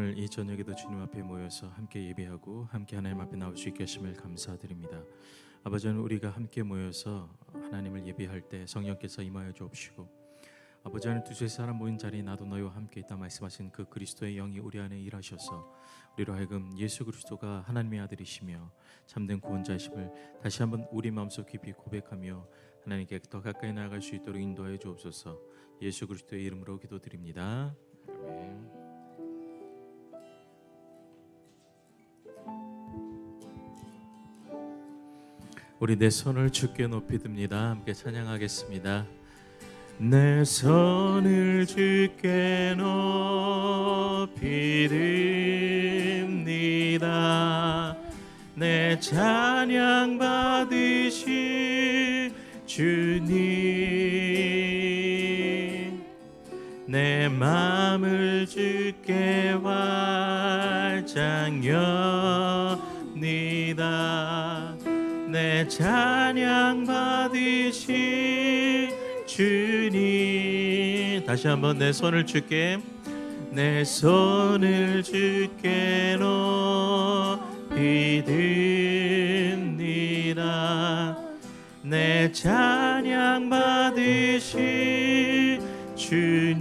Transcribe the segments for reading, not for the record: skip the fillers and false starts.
오늘 이 저녁에도 주님 앞에 모여서 함께 예배하고 함께 하나님 앞에 나올 수 있게 하심을 감사드립니다. 아버지, 우리가 함께 모여서 하나님을 예배할 때 성령께서 임하여 주옵시고, 아버지, 두세 사람 모인 자리에 나도 너희와 함께 있다 말씀하신 그 그리스도의 영이 우리 안에 일하셔서 우리로 하여금 예수 그리스도가 하나님의 아들이시며 참된 구원자이심을 다시 한번 우리 마음속 깊이 고백하며 하나님께 더 가까이 나아갈 수 있도록 인도하여 주옵소서. 예수 그리스도의 이름으로 기도드립니다. 아멘. 우리 내 손을 주께 높이 듭니다. 함께 찬양하겠습니다. 내 손을 주께 높이 듭니다. 내 찬양 받으실 주님, 내 마음을 주께 활짝 엽니다. 내 찬양 받으실 주님, 다시 한번 내 손을 주께, 내 손을 주께 높이 듭니다. 내 찬양 받으실 주님,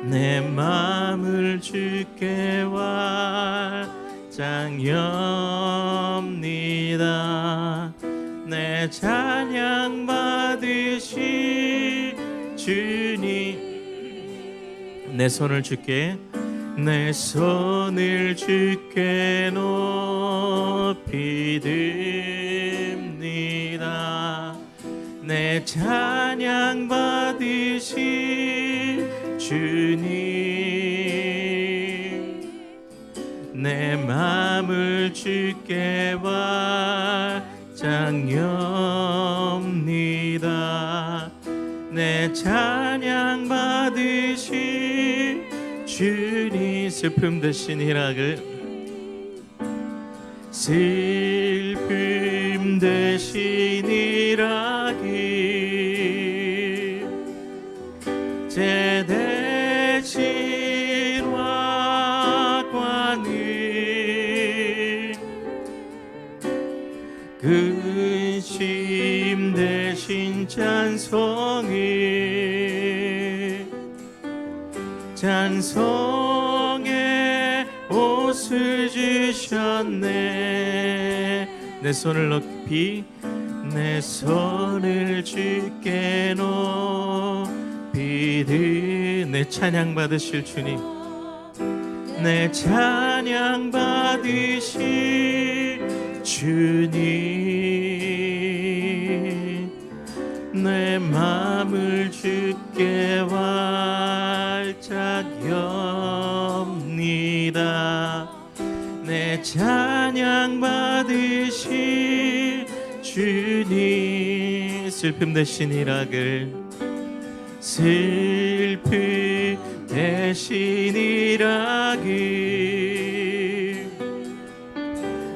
내 마음을 주께 활짝 엽니다. 내 찬양 받으실 주님, 내 손을 주께, 내 손을 주께 높이 듭니다. 내 찬양 받으실 주님, 내 마음을 주께 활짝 엽니다. 내 찬양 받으실 주님, 슬픔 대신 희락을, 슬픔 대신 희락을, 제 대신 화관을, 근심 대신 찬송을, 찬송의 옷을 주셨네. 내 손을 높이, 내 손을 주께 높이 내 찬양 받으실 주님, 내 찬양 받으실 주님, 내 마음을 주께 활짝 엽니다. 내 찬양 받으실 주님, 슬픔 대신 희락을, 슬픔 대신 희락을,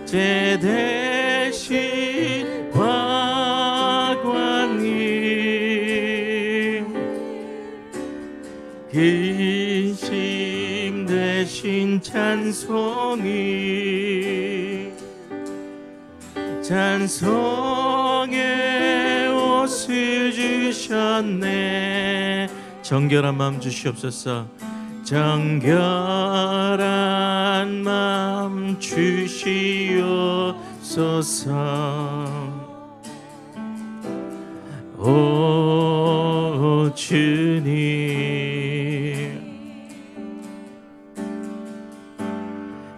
제 대신 화관을, 근심 대신 찬송을, 찬송의 옷을 주셨네. 정결한 마음 주시옵소서. 정결한 마음 주시옵소서. 오 주님,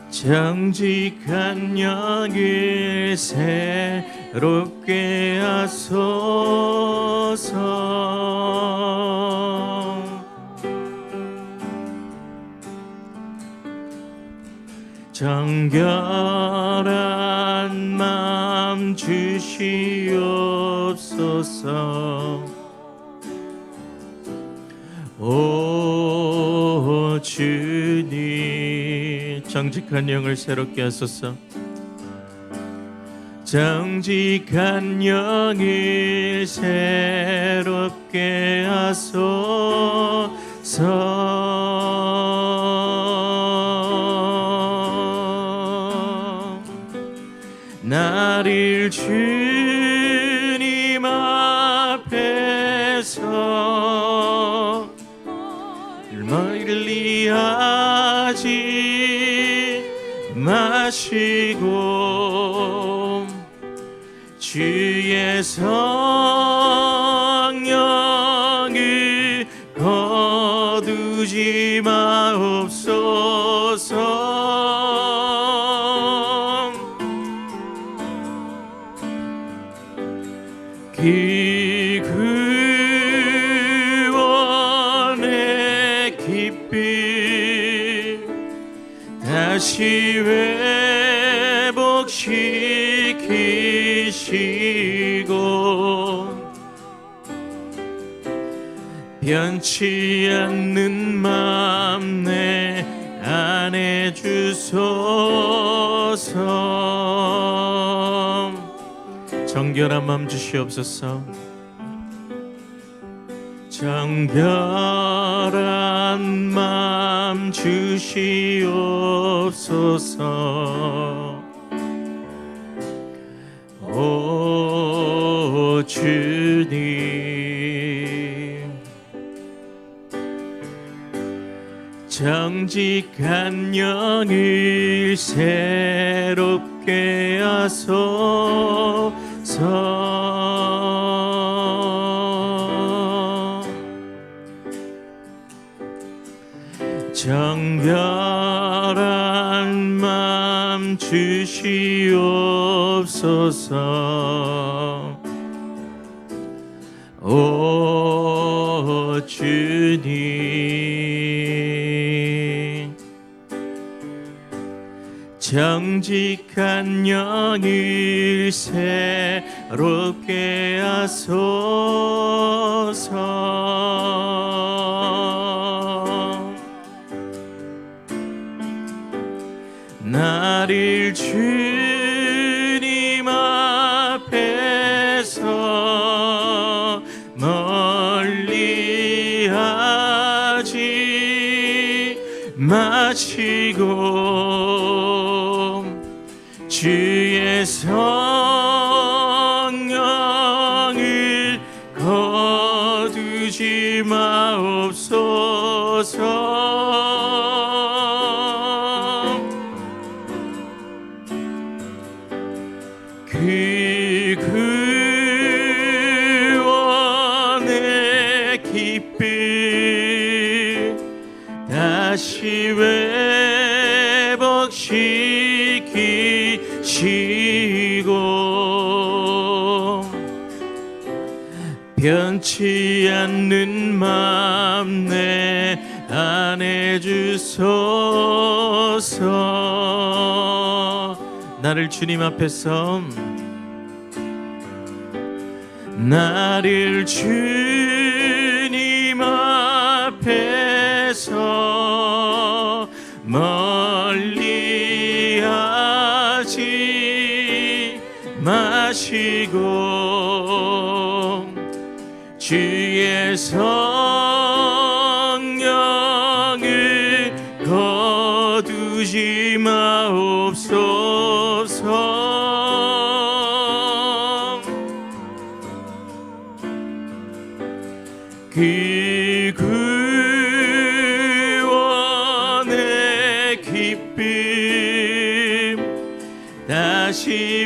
정직한 영을 새롭게 하소서. 정결한 마음 주시옵소서. 오 주님, 정직한 영을 새롭게 하소서. 정직한 영을 새롭게 하소서. 나를 주님 앞에서 멀리하지 마시고 주의 성령을 거두지 마옵소서. 그 구원의 기쁨 다시 회복시키시고 변치 않는 맘 내 안에 주소서. 정결한 맘 주시옵소서. 정결한 맘 주시옵소서. 오 주님, 정직한 영을 새롭게 하소서. 정결한 맘 주시옵소서. 오 주님, 정직한 영을 새롭게 하소서. 나를 주님 앞에서 멀리하지 마시고 주의 성령을 거두지 마옵소서. 그 구원의 기쁨 다시 회복시키시고 변치 않는 맘 내 안에 주소서. 나를 주님 앞에서 나를 주님 앞에서 멀리하지 마시고 주의 성령을 거두지 마옵소서. 그 구원의 기쁨 다시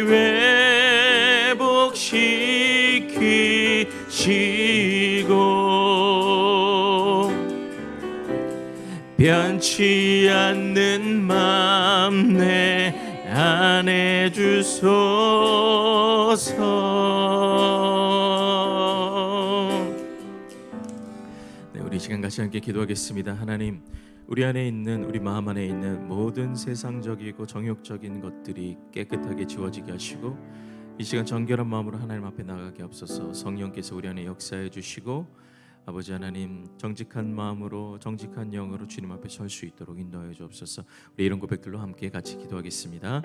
회복시키시고 변치 않는 맘 내 안에 주소서. 네, 우리 시간 같이 함께 기도하겠습니다. 하나님, 우리 안에 있는, 우리 마음 안에 있는 모든 세상적이고 정욕적인 것들이 깨끗하게 지워지게 하시고 이 시간 정결한 마음으로 하나님 앞에 나가게 하옵소서. 성령께서 우리 안에 역사해 주시고 아버지 하나님, 정직한 마음으로 정직한 영으로 주님 앞에 설 수 있도록 인도하여 주옵소서. 우리 이런 고백들로 함께 같이 기도하겠습니다.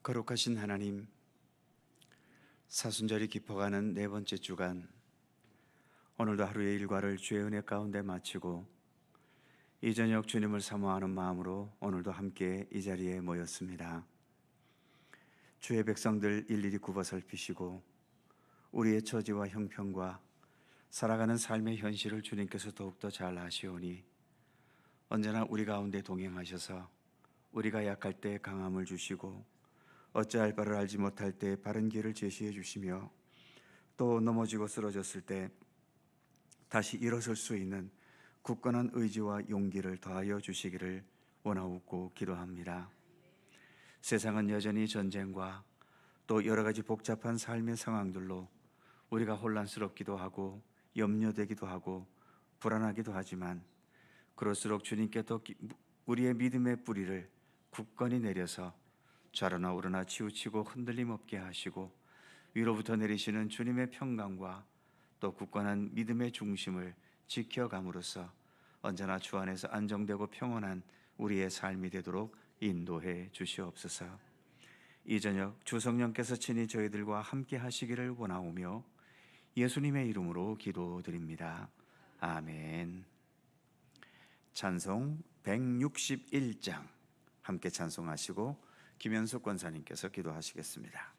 거룩하신 하나님, 사순절이 깊어가는 네 번째 주간, 오늘도 하루의 일과를 주의 은혜 가운데 마치고 이 저녁 주님을 사모하는 마음으로 오늘도 함께 이 자리에 모였습니다. 주의 백성들 일일이 굽어 살피시고 우리의 처지와 형편과 살아가는 삶의 현실을 주님께서 더욱더 잘 아시오니 언제나 우리 가운데 동행하셔서 우리가 약할 때 강함을 주시고 어찌할 바를 알지 못할 때 바른 길을 제시해 주시며 또 넘어지고 쓰러졌을 때 다시 일어설 수 있는 굳건한 의지와 용기를 더하여 주시기를 원하옵고 기도합니다. 세상은 여전히 전쟁과 또 여러 가지 복잡한 삶의 상황들로 우리가 혼란스럽기도 하고 염려되기도 하고 불안하기도 하지만 그럴수록 주님께 더 우리의 믿음의 뿌리를 굳건히 내려서 좌로나 우로나 치우치고 흔들림 없게 하시고 위로부터 내리시는 주님의 평강과 또 굳건한 믿음의 중심을 지켜감으로써 언제나 주 안에서 안정되고 평온한 우리의 삶이 되도록 인도해 주시옵소서. 이 저녁 주 성령께서 친히 저희들과 함께 하시기를 원하오며 예수님의 이름으로 기도드립니다. 아멘. 찬송 161장 함께 찬송하시고 김현숙 권사님께서 기도하시겠습니다.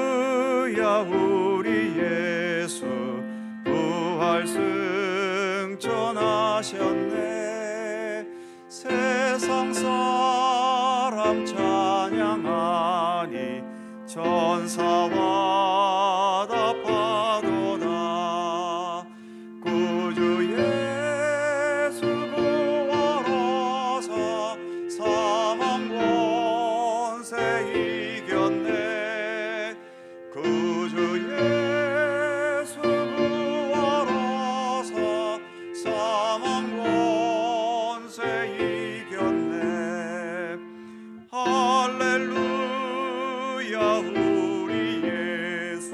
할렐루야 우리 예수 부활 승천하셨네. 세상 사람 찬양하니 천사와 답하도다. 구주 예수 구원하사 사망 권세 이겼네. 구주 예수 구원하사 사망 권세 이겼네. 할렐루야 우리 예수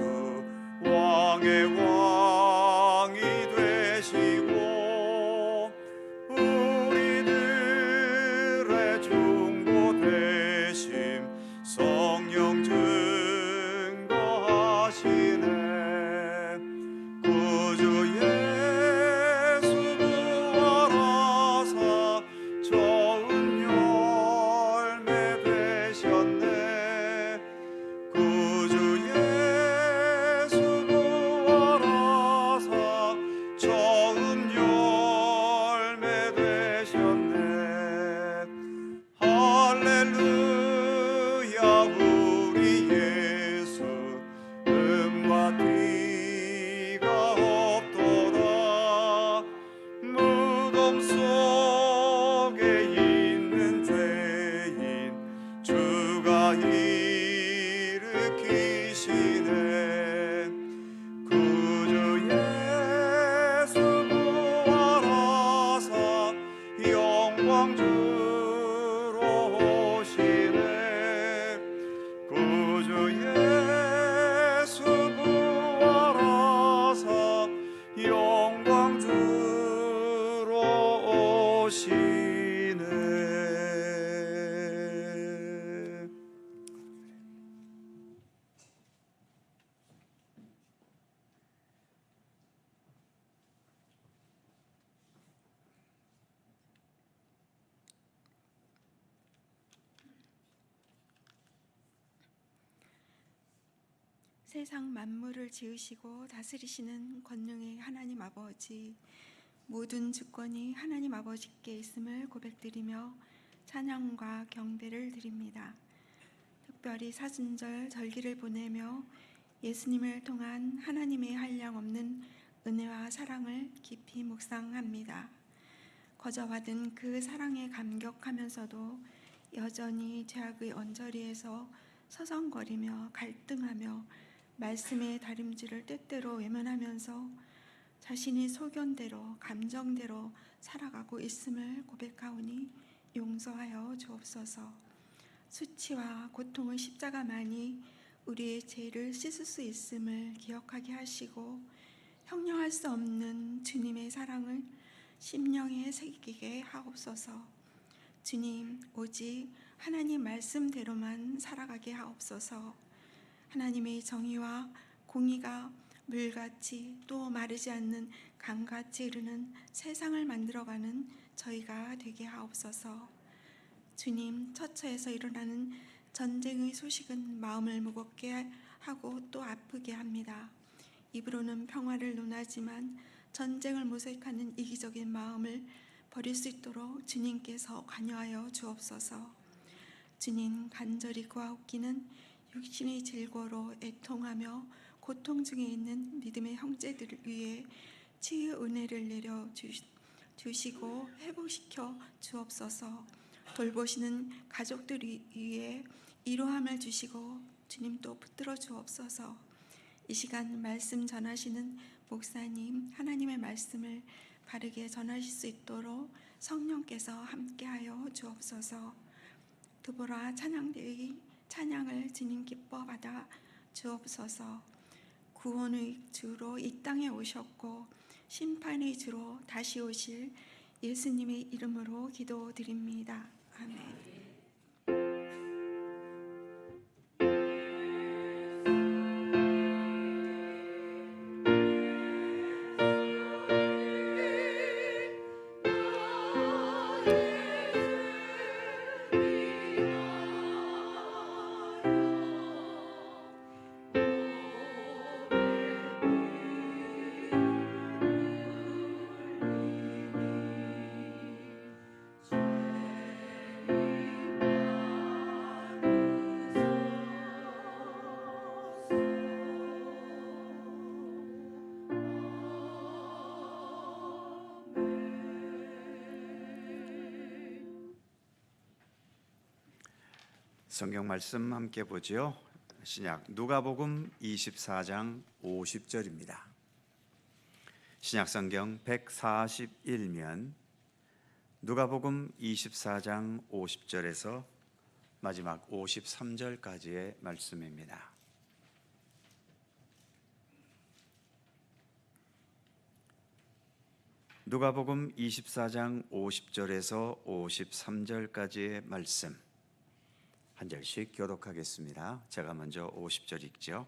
왕의 왕이 되시고 우리들의 중보 되심 성령 증거하시네. 구주 예수 부활하사 좋은 열매 되셨네. 구주 예수 부활하사 좋은 열매 되셨네. 할렐루야 우리 예수 음과 티가 없도다. 무덤 속에 있는 죄인 주가 일으키시네. 구주 예수 부활하사 영광 주로 오시네. 구주 예수 부활하사 영광 주로 오시네. 세상 만물을 지으시고 다스리시는 권능의 하나님 아버지, 모든 주권이 하나님 아버지께 있음을 고백드리며 찬양과 경배를 드립니다. 특별히 사순절 절기를 보내며 예수님을 통한 하나님의 한량없는 은혜와 사랑을 깊이 묵상합니다. 거저받은 그 사랑에 감격하면서도 여전히 죄악의 언저리에서 서성거리며 갈등하며 말씀의 다림질을 때때로 외면하면서 자신이 소견대로 감정대로 살아가고 있음을 고백하오니 용서하여 주옵소서. 수치와 고통의 십자가만이 우리의 죄를 씻을 수 있음을 기억하게 하시고 형용할 수 없는 주님의 사랑을 심령에 새기게 하옵소서. 주님, 오직 하나님 말씀대로만 살아가게 하옵소서. 하나님의 정의와 공의가 물같이 또 마르지 않는 강같이 흐르는 세상을 만들어가는 저희가 되게 하옵소서. 주님, 처처에서 일어나는 전쟁의 소식은 마음을 무겁게 하고 또 아프게 합니다. 입으로는 평화를 논하지만 전쟁을 모색하는 이기적인 마음을 버릴 수 있도록 주님께서 관여하여 주옵소서. 주님, 간절히 구하옵기는 육신의 질고로 애통하며 고통 중에 있는 믿음의 형제들을 위해 치유 은혜를 내려 주시고 회복시켜 주옵소서. 돌보시는 가족들 위해 이로함을 주시고 주님 또 붙들어 주옵소서. 이 시간 말씀 전하시는 목사님, 하나님의 말씀을 바르게 전하실 수 있도록 성령께서 함께하여 주옵소서. 두보라 찬양대의 찬양을 주님 기뻐 받아 주옵소서. 구원의 주로 이 땅에 오셨고 심판의 주로 다시 오실 예수님의 이름으로 기도드립니다. 아멘. 성경 말씀 함께 보지요. 신약 누가복음 24장 50절입니다. 신약 성경 141면 누가복음 24장 50절에서 마지막 53절까지의 말씀입니다. 누가복음 24장 50절에서 53절까지의 말씀 한 절씩 교독하겠습니다. 제가 먼저 50절 읽죠.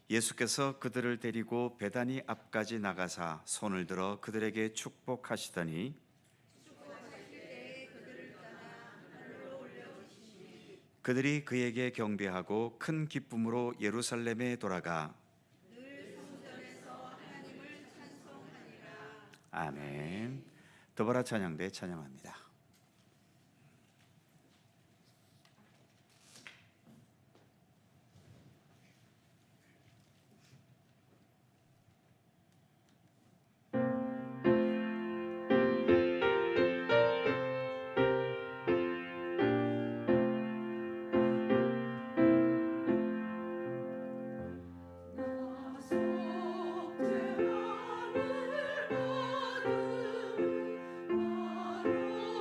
예수께서 그들을 데리고 베다니 앞까지 나가사 손을 들어 그들에게 축복하시더니 그들이 그에게 경배하고 큰 기쁨으로 예루살렘에 돌아가 아멘. 더불어 찬양대 찬양합니다. 나 속죄함을 받음 바로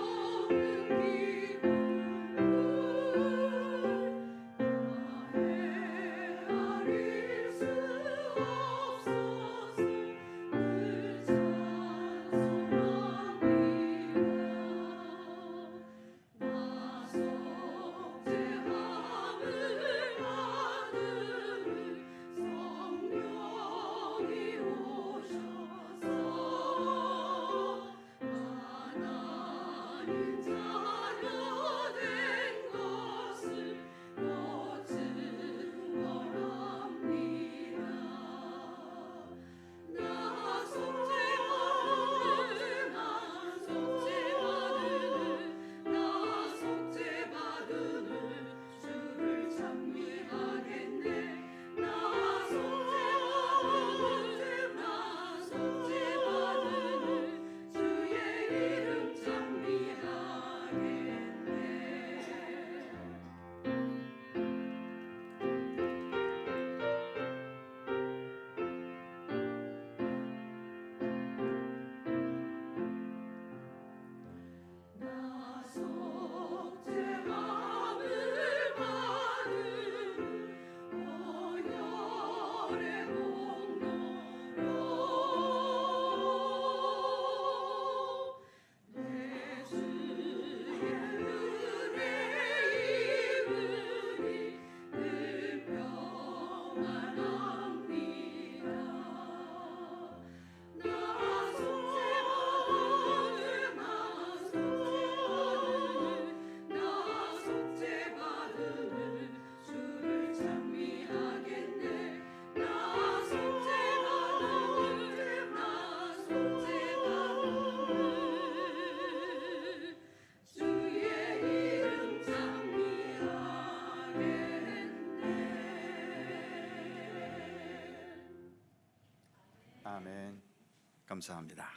감사합니다.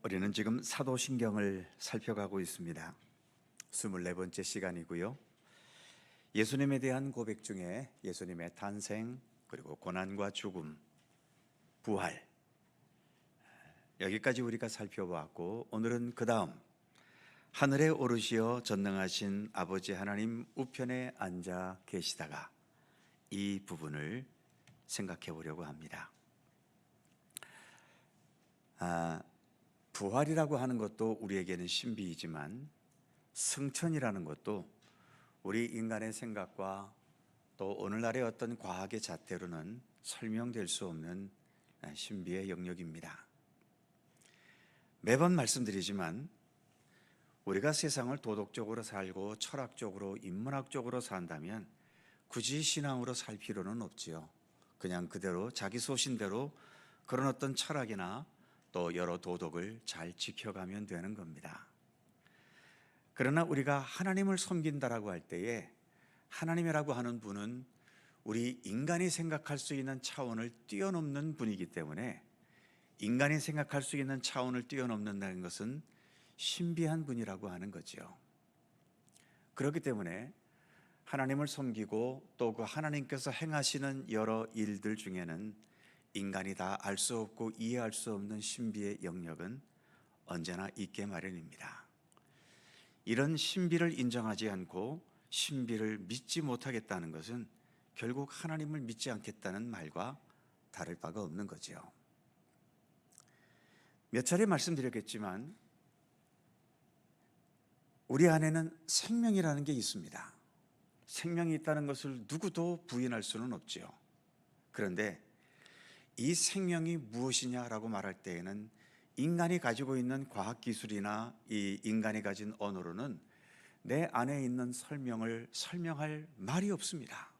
우리는 지금 사도신경을 살펴가고 있습니다. 24번째 시간이고요. 예수님에 대한 고백 중에 예수님의 탄생, 그리고 고난과 죽음, 부활, 여기까지 우리가 살펴보았고, 오늘은 그 다음 하늘에 오르시어 전능하신 아버지 하나님 우편에 앉아 계시다가 이 부분을 생각해 보려고 합니다. 부활이라고 하는 것도 우리에게는 신비이지만 승천이라는 것도 우리 인간의 생각과 또 오늘날의 어떤 과학의 잣대로는 설명될 수 없는 신비의 영역입니다. 매번 말씀드리지만 우리가 세상을 도덕적으로 살고 철학적으로 인문학적으로 산다면 굳이 신앙으로 살 필요는 없지요. 그냥 그대로 자기 소신대로 그런 어떤 철학이나 또 여러 도덕을 잘 지켜가면 되는 겁니다. 그러나 우리가 하나님을 섬긴다라고 할 때에 하나님이라고 하는 분은 우리 인간이 생각할 수 있는 차원을 뛰어넘는 분이기 때문에 인간이 생각할 수 있는 차원을 뛰어넘는다는 것은 신비한 분이라고 하는 거죠. 그렇기 때문에 하나님을 섬기고 또 그 하나님께서 행하시는 여러 일들 중에는 인간이 다 알 수 없고 이해할 수 없는 신비의 영역은 언제나 있게 마련입니다. 이런 신비를 인정하지 않고 신비를 믿지 못하겠다는 것은 결국 하나님을 믿지 않겠다는 말과 다를 바가 없는 거죠. 몇 차례 말씀드렸겠지만 우리 안에는 생명이라는 게 있습니다. 생명이 있다는 것을 누구도 부인할 수는 없지요. 그런데 이 생명이 무엇이냐라고 말할 때에는 인간이 가지고 있는 과학기술이나 이 인간이 가진 언어로는 내 안에 있는 설명을 설명할 말이 없습니다.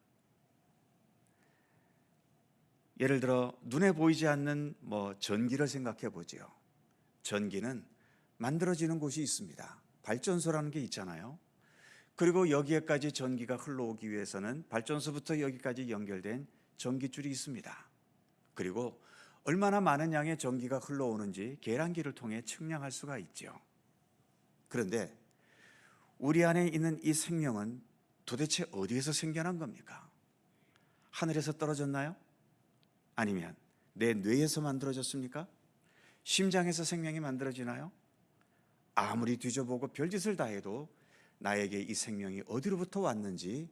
예를 들어 눈에 보이지 않는 전기를 생각해 보지요. 전기는 만들어지는 곳이 있습니다. 발전소라는 게 있잖아요. 그리고 여기에까지 전기가 흘러오기 위해서는 발전소부터 여기까지 연결된 전기줄이 있습니다. 그리고 얼마나 많은 양의 전기가 흘러오는지 계량기를 통해 측량할 수가 있죠. 그런데 우리 안에 있는 이 생명은 도대체 어디에서 생겨난 겁니까? 하늘에서 떨어졌나요? 아니면 내 뇌에서 만들어졌습니까? 심장에서 생명이 만들어지나요? 아무리 뒤져보고 별짓을 다 해도 나에게 이 생명이 어디로부터 왔는지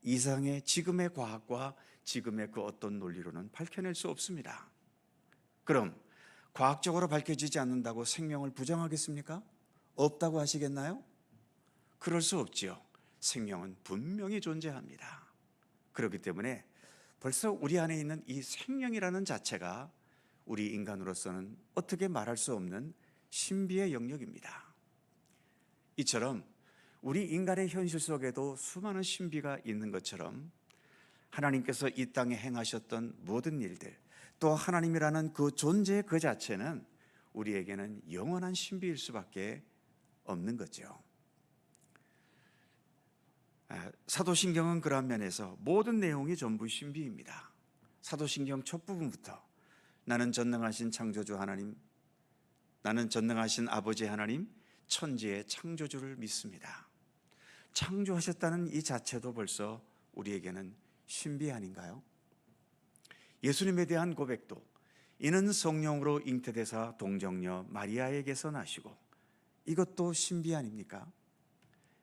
이상의 지금의 과학과 지금의 그 어떤 논리로는 밝혀낼 수 없습니다. 그럼 과학적으로 밝혀지지 않는다고 생명을 부정하겠습니까? 없다고 하시겠나요? 그럴 수 없지요. 생명은 분명히 존재합니다. 그렇기 때문에 벌써 우리 안에 있는 이 생명이라는 자체가 우리 인간으로서는 어떻게 말할 수 없는 신비의 영역입니다. 이처럼 우리 인간의 현실 속에도 수많은 신비가 있는 것처럼 하나님께서 이 땅에 행하셨던 모든 일들, 또 하나님이라는 그 존재 그 자체는 우리에게는 영원한 신비일 수밖에 없는 거죠. 사도신경은 그런 면에서 모든 내용이 전부 신비입니다. 사도신경 첫 부분부터 나는 전능하신 창조주 하나님, 나는 전능하신 아버지 하나님, 천지의 창조주를 믿습니다. 창조하셨다는 이 자체도 벌써 우리에게는 신비 아닌가요? 예수님에 대한 고백도 이는 성령으로 잉태되사 동정녀 마리아에게서 나시고, 이것도 신비 아닙니까?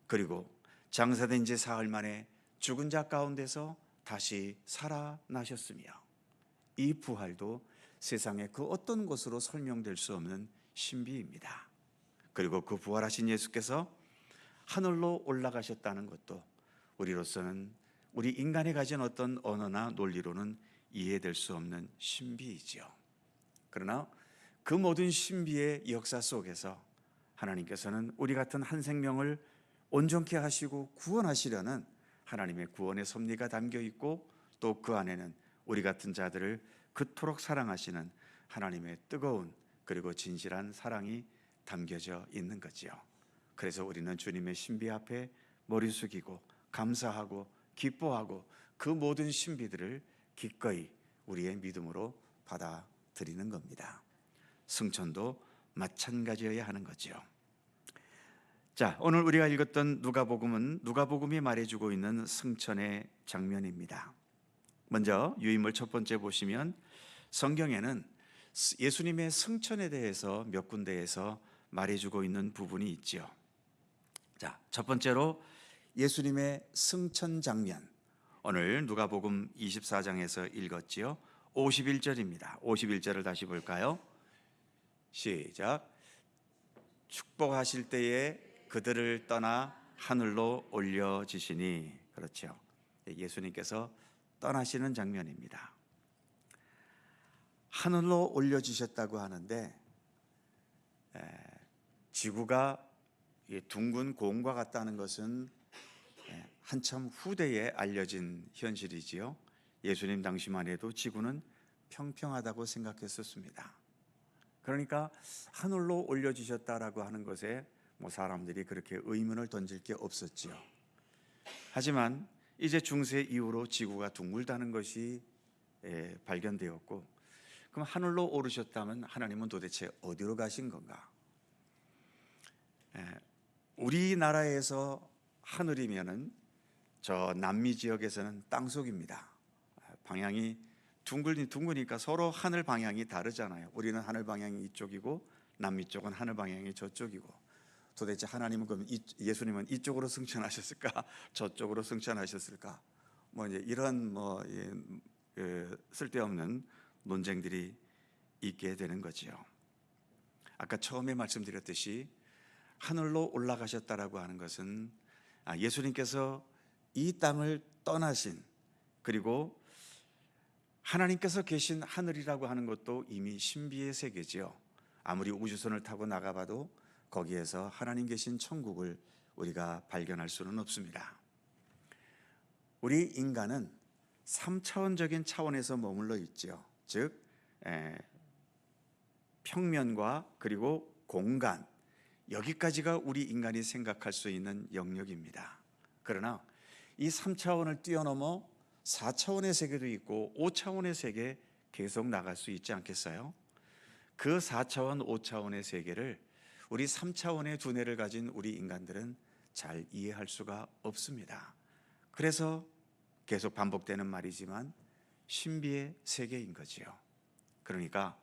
그리고 장사된 지 사흘 만에 죽은 자 가운데서 다시 살아나셨으며, 이 부활도 세상의 그 어떤 것으로 설명될 수 없는 신비입니다. 그리고 그 부활하신 예수께서 하늘로 올라가셨다는 것도 우리로서는 우리 인간이 가진 어떤 언어나 논리로는 이해될 수 없는 신비이지요. 그러나 그 모든 신비의 역사 속에서 하나님께서는 우리 같은 한 생명을 온전케 하시고 구원하시려는 하나님의 구원의 섭리가 담겨 있고, 또 그 안에는 우리 같은 자들을 그토록 사랑하시는 하나님의 뜨거운 그리고 진실한 사랑이 담겨져 있는 거지요. 그래서 우리는 주님의 신비 앞에 머리 숙이고 감사하고 기뻐하고 그 모든 신비들을 기꺼이 우리의 믿음으로 받아들이는 겁니다. 승천도 마찬가지여야 하는 거죠. 자, 오늘 우리가 읽었던 누가복음은 누가복음이 말해주고 있는 승천의 장면입니다. 먼저 유인물 첫 번째 보시면 성경에는 예수님의 승천에 대해서 몇 군데에서 말해주고 있는 부분이 있죠. 자, 첫 번째로 예수님의 승천 장면, 오늘 누가복음 24장에서 읽었지요. 51절입니다. 51절을 다시 볼까요? 시작. 축복하실 때에 그들을 떠나 하늘로 올려지시니. 그렇죠. 예수님께서 떠나시는 장면입니다. 하늘로 올려지셨다고 하는데 지구가 둥근 공과 같다는 것은 한참 후대에 알려진 현실이지요. 예수님 당시만 해도 지구는 평평하다고 생각했었습니다. 그러니까 하늘로 올려지셨다라고 하는 것에 사람들이 그렇게 의문을 던질 게 없었지요. 하지만 이제 중세 이후로 지구가 둥글다는 것이 발견되었고, 그럼 하늘로 오르셨다면 하나님은 도대체 어디로 가신 건가? 우리나라에서 하늘이면은 저 남미 지역에서는 땅속입니다. 방향이 둥그니까 서로 하늘 방향이 다르잖아요. 우리는 하늘 방향이 이쪽이고 남미 쪽은 하늘 방향이 저쪽이고, 도대체 하나님은 그럼 예수님은 이쪽으로 승천하셨을까? 저쪽으로 승천하셨을까? 이제 이런 쓸데없는 논쟁들이 있게 되는 거지요. 아까 처음에 말씀드렸듯이 하늘로 올라가셨다라고 하는 것은 예수님께서 이 땅을 떠나신, 그리고 하나님께서 계신 하늘이라고 하는 것도 이미 신비의 세계지요. 아무리 우주선을 타고 나가봐도 거기에서 하나님 계신 천국을 우리가 발견할 수는 없습니다. 우리 인간은 3차원적인 차원에서 머물러 있죠. 즉 평면과 그리고 공간, 여기까지가 우리 인간이 생각할 수 있는 영역입니다. 그러나 이 3차원을 뛰어넘어 4차원의 세계도 있고 5차원의 세계 계속 나갈 수 있지 않겠어요? 그 4차원, 5차원의 세계를 우리 3차원의 두뇌를 가진 우리 인간들은 잘 이해할 수가 없습니다. 그래서 계속 반복되는 말이지만 신비의 세계인 거지요. 그러니까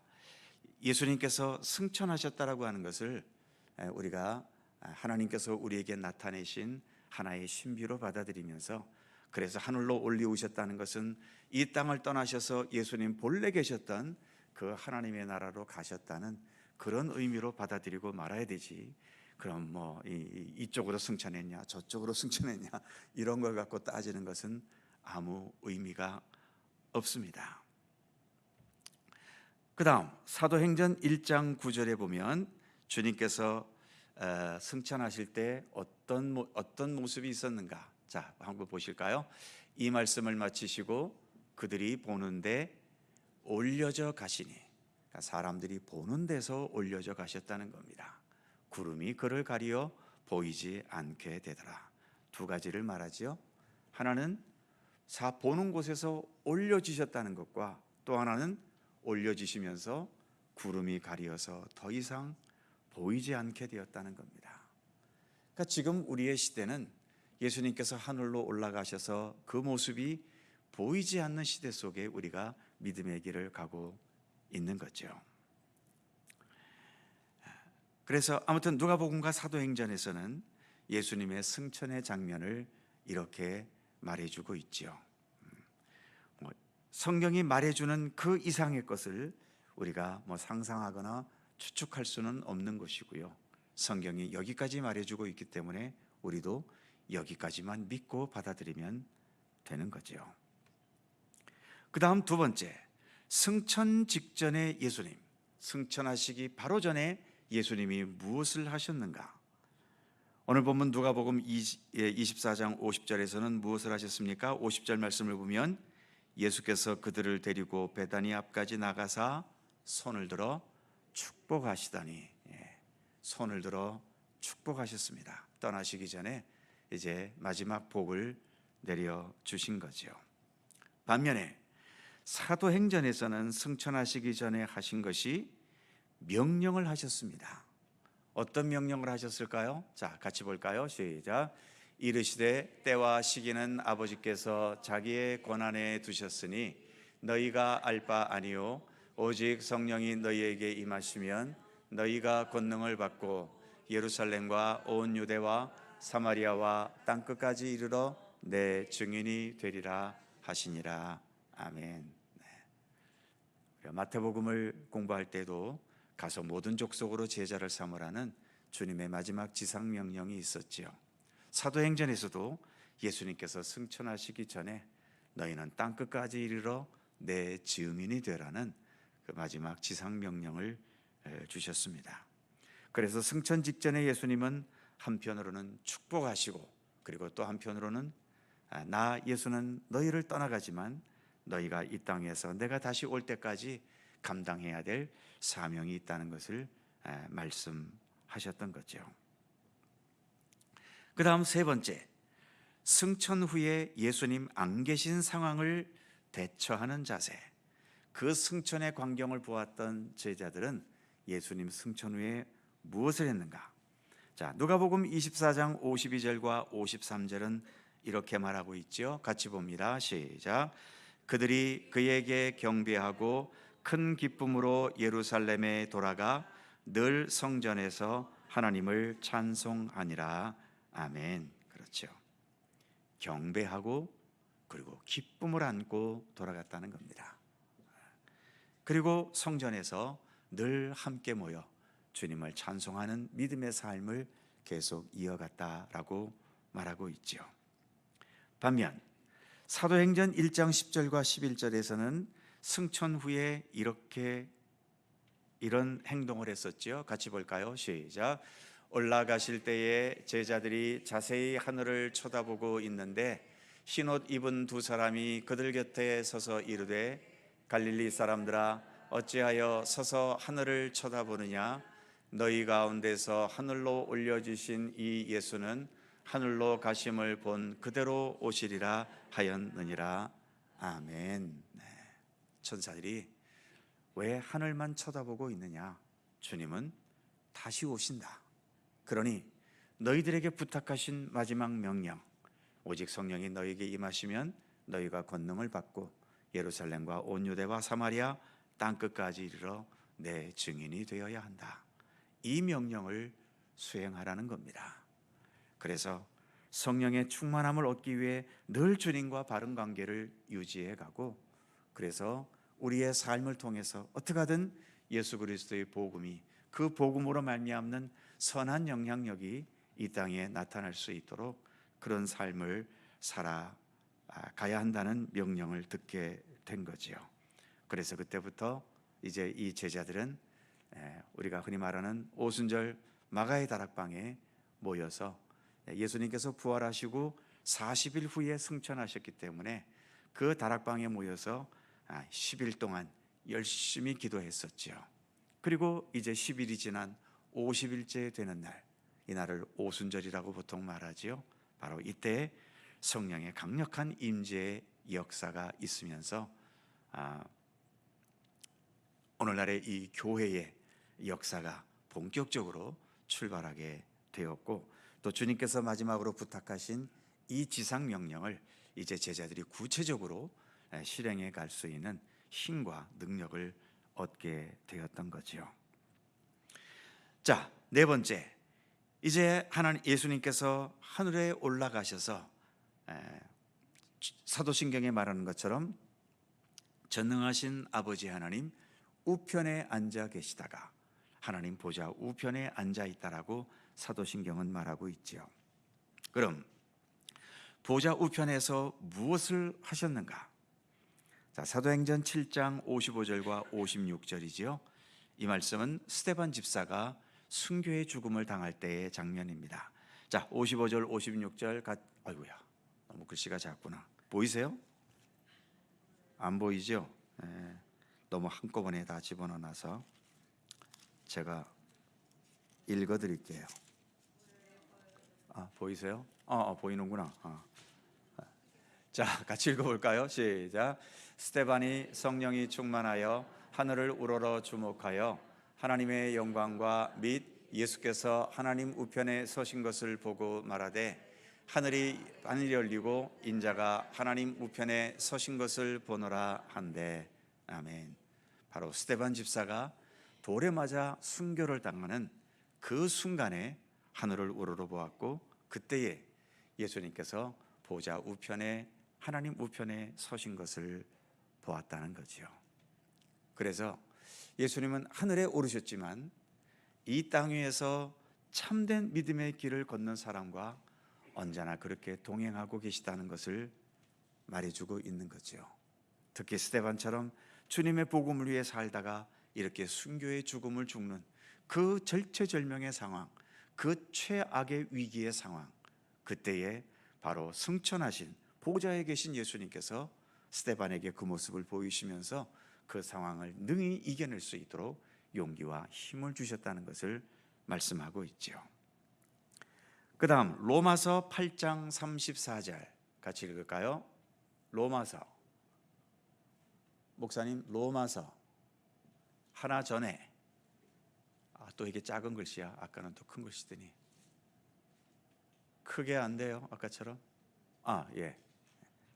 예수님께서 승천하셨다라고 하는 것을 우리가 하나님께서 우리에게 나타내신 하나의 신비로 받아들이면서, 그래서 하늘로 올리우셨다는 것은 이 땅을 떠나셔서 예수님 본래 계셨던 그 하나님의 나라로 가셨다는 그런 의미로 받아들이고 말아야 되지. 그럼 이쪽으로 승천했냐 저쪽으로 승천했냐 이런 걸 갖고 따지는 것은 아무 의미가 없습니다. 그 다음 사도행전 1장 9절에 보면 주님께서 승천하실 때 어떤 모습이 있었는가? 자, 한번 보실까요? 이 말씀을 마치시고 그들이 보는데 올려져 가시니, 그러니까 사람들이 보는 데서 올려져 가셨다는 겁니다. 구름이 그를 가리어 보이지 않게 되더라. 두 가지를 말하지요. 하나는 보는 곳에서 올려지셨다는 것과, 또 하나는 올려지시면서 구름이 가리어서 더 이상 보이지 않게 되었다는 겁니다. 그러니까 지금 우리의 시대는 예수님께서 하늘로 올라가셔서 그 모습이 보이지 않는 시대 속에 우리가 믿음의 길을 가고 있는 거죠. 그래서 아무튼 누가복음과 사도행전에서는 예수님의 승천의 장면을 이렇게 말해주고 있죠. 성경이 말해주는 그 이상의 것을 우리가 상상하거나 추측할 수는 없는 것이고요. 성경이 여기까지 말해주고 있기 때문에 우리도 여기까지만 믿고 받아들이면 되는 거죠. 그 다음 두 번째, 승천 직전의 예수님, 승천하시기 바로 전에 예수님이 무엇을 하셨는가? 오늘 본문 누가복음 24장 50절에서는 무엇을 하셨습니까? 50절 말씀을 보면 예수께서 그들을 데리고 베다니 앞까지 나가사 손을 들어 축복하시다니, 손을 들어 축복하셨습니다. 떠나시기 전에 이제 마지막 복을 내려 주신 거죠. 반면에 사도행전에서는 승천하시기 전에 하신 것이 명령을 하셨습니다. 어떤 명령을 하셨을까요? 자, 같이 볼까요? 시작. 이르시되 때와 시기는 아버지께서 자기의 권한에 두셨으니 너희가 알 바 아니요 오직 성령이 너희에게 임하시면 너희가 권능을 받고 예루살렘과 온 유대와 사마리아와 땅 끝까지 이르러 내 증인이 되리라 하시니라. 아멘. 네. 마태복음을 공부할 때도 가서 모든 족속으로 제자를 삼으라는 주님의 마지막 지상 명령이 있었지요. 사도행전에서도 예수님께서 승천하시기 전에 너희는 땅 끝까지 이르러 내 증인이 되라는 그 마지막 지상 명령을 주셨습니다. 그래서 승천 직전에 예수님은 한편으로는 축복하시고 그리고 또 한편으로는 나 예수는 너희를 떠나가지만 너희가 이 땅에서 내가 다시 올 때까지 감당해야 될 사명이 있다는 것을 말씀하셨던 거죠. 그 다음 세 번째, 승천 후에 예수님 안 계신 상황을 대처하는 자세. 그 승천의 광경을 보았던 제자들은 예수님 승천 후에 무엇을 했는가? 자, 누가복음 24장 52절과 53절은 이렇게 말하고 있죠. 같이 봅니다. 시작. 그들이 그에게 경배하고 큰 기쁨으로 예루살렘에 돌아가 늘 성전에서 하나님을 찬송하니라. 아멘. 그렇죠. 경배하고 그리고 기쁨을 안고 돌아갔다는 겁니다. 그리고 성전에서 늘 함께 모여 주님을 찬송하는 믿음의 삶을 계속 이어갔다라고 말하고 있죠. 반면 사도행전 1장 10절과 11절에서는 승천 후에 이런 행동을 했었지요. 같이 볼까요? 시작. 올라가실 때에 제자들이 자세히 하늘을 쳐다보고 있는데 흰옷 입은 두 사람이 그들 곁에 서서 이르되 갈릴리 사람들아 어찌하여 서서 하늘을 쳐다보느냐? 너희 가운데서 하늘로 올려주신 이 예수는 하늘로 가심을 본 그대로 오시리라 하였느니라. 아멘. 네. 천사들이 왜 하늘만 쳐다보고 있느냐? 주님은 다시 오신다. 그러니 너희들에게 부탁하신 마지막 명령, 오직 성령이 너희에게 임하시면 너희가 권능을 받고 예루살렘과 온 유대와 사마리아 땅 끝까지 이르러 내 증인이 되어야 한다. 이 명령을 수행하라는 겁니다. 그래서 성령의 충만함을 얻기 위해 늘 주님과 바른 관계를 유지해 가고, 그래서 우리의 삶을 통해서 어떻게 하든 예수 그리스도의 복음이, 그 복음으로 말미암는 선한 영향력이 이 땅에 나타날 수 있도록 그런 삶을 살아가야 한다는 명령을 듣게 된 거지요. 그래서 그때부터 이제 이 제자들은 우리가 흔히 말하는 오순절 마가의 다락방에 모여서 예수님께서 부활하시고 40일 후에 승천하셨기 때문에 그 다락방에 모여서 10일 동안 열심히 기도했었죠. 그리고 이제 10일이 지난 50일째 되는 날, 이 날을 오순절이라고 보통 말하지요. 바로 이때 성령의 강력한 임재의 역사가 있으면서 오늘날의 이 교회의 역사가 본격적으로 출발하게 되었고, 또 주님께서 마지막으로 부탁하신 이 지상 명령을 이제 제자들이 구체적으로 실행해 갈 수 있는 힘과 능력을 얻게 되었던 거죠. 자, 네 번째, 이제 하나님 예수님께서 하늘에 올라가셔서 사도신경에 말하는 것처럼 전능하신 아버지 하나님 우편에 앉아 계시다가 하나님 보좌 우편에 앉아 있다라고 사도신경은 말하고 있지요. 그럼 보좌 우편에서 무엇을 하셨는가? 자, 사도행전 7장 55절과 56절이지요. 이 말씀은 스데반 집사가 순교의 죽음을 당할 때의 장면입니다. 자, 55절 56절 아이고야, 너무 글씨가 작구나. 보이세요? 안 보이죠? 너무 한꺼번에 다 집어넣어서 제가 읽어드릴게요. 보이세요? 보이는구나. 자, 같이 읽어볼까요? 시작. 스데반이 성령이 충만하여 하늘을 우러러 주목하여 하나님의 영광과 및 예수께서 하나님 우편에 서신 것을 보고 말하되 하늘이 열리고 인자가 하나님 우편에 서신 것을 보노라 한대. 아멘. 바로 스데반 집사가 돌에 맞아 순교를 당하는 그 순간에 하늘을 우러러 보았고, 그때에 예수님께서 보좌 우편에, 하나님 우편에 서신 것을 보았다는 거지요. 그래서 예수님은 하늘에 오르셨지만 이 땅 위에서 참된 믿음의 길을 걷는 사람과 언제나 그렇게 동행하고 계시다는 것을 말해주고 있는 거죠. 특히 스데반처럼 주님의 복음을 위해 살다가 이렇게 순교의 죽음을 죽는 그 절체절명의 상황, 그 최악의 위기의 상황, 그때에 바로 승천하신 보좌에 계신 예수님께서 스데반에게 그 모습을 보이시면서 그 상황을 능히 이겨낼 수 있도록 용기와 힘을 주셨다는 것을 말씀하고 있죠. 그 다음 로마서 8장 34절 같이 읽을까요? 로마서, 목사님 로마서 하나 전에, 또 이게 작은 글씨야. 아까는 또 큰 글씨더니 크게 안 돼요, 아까처럼. 예.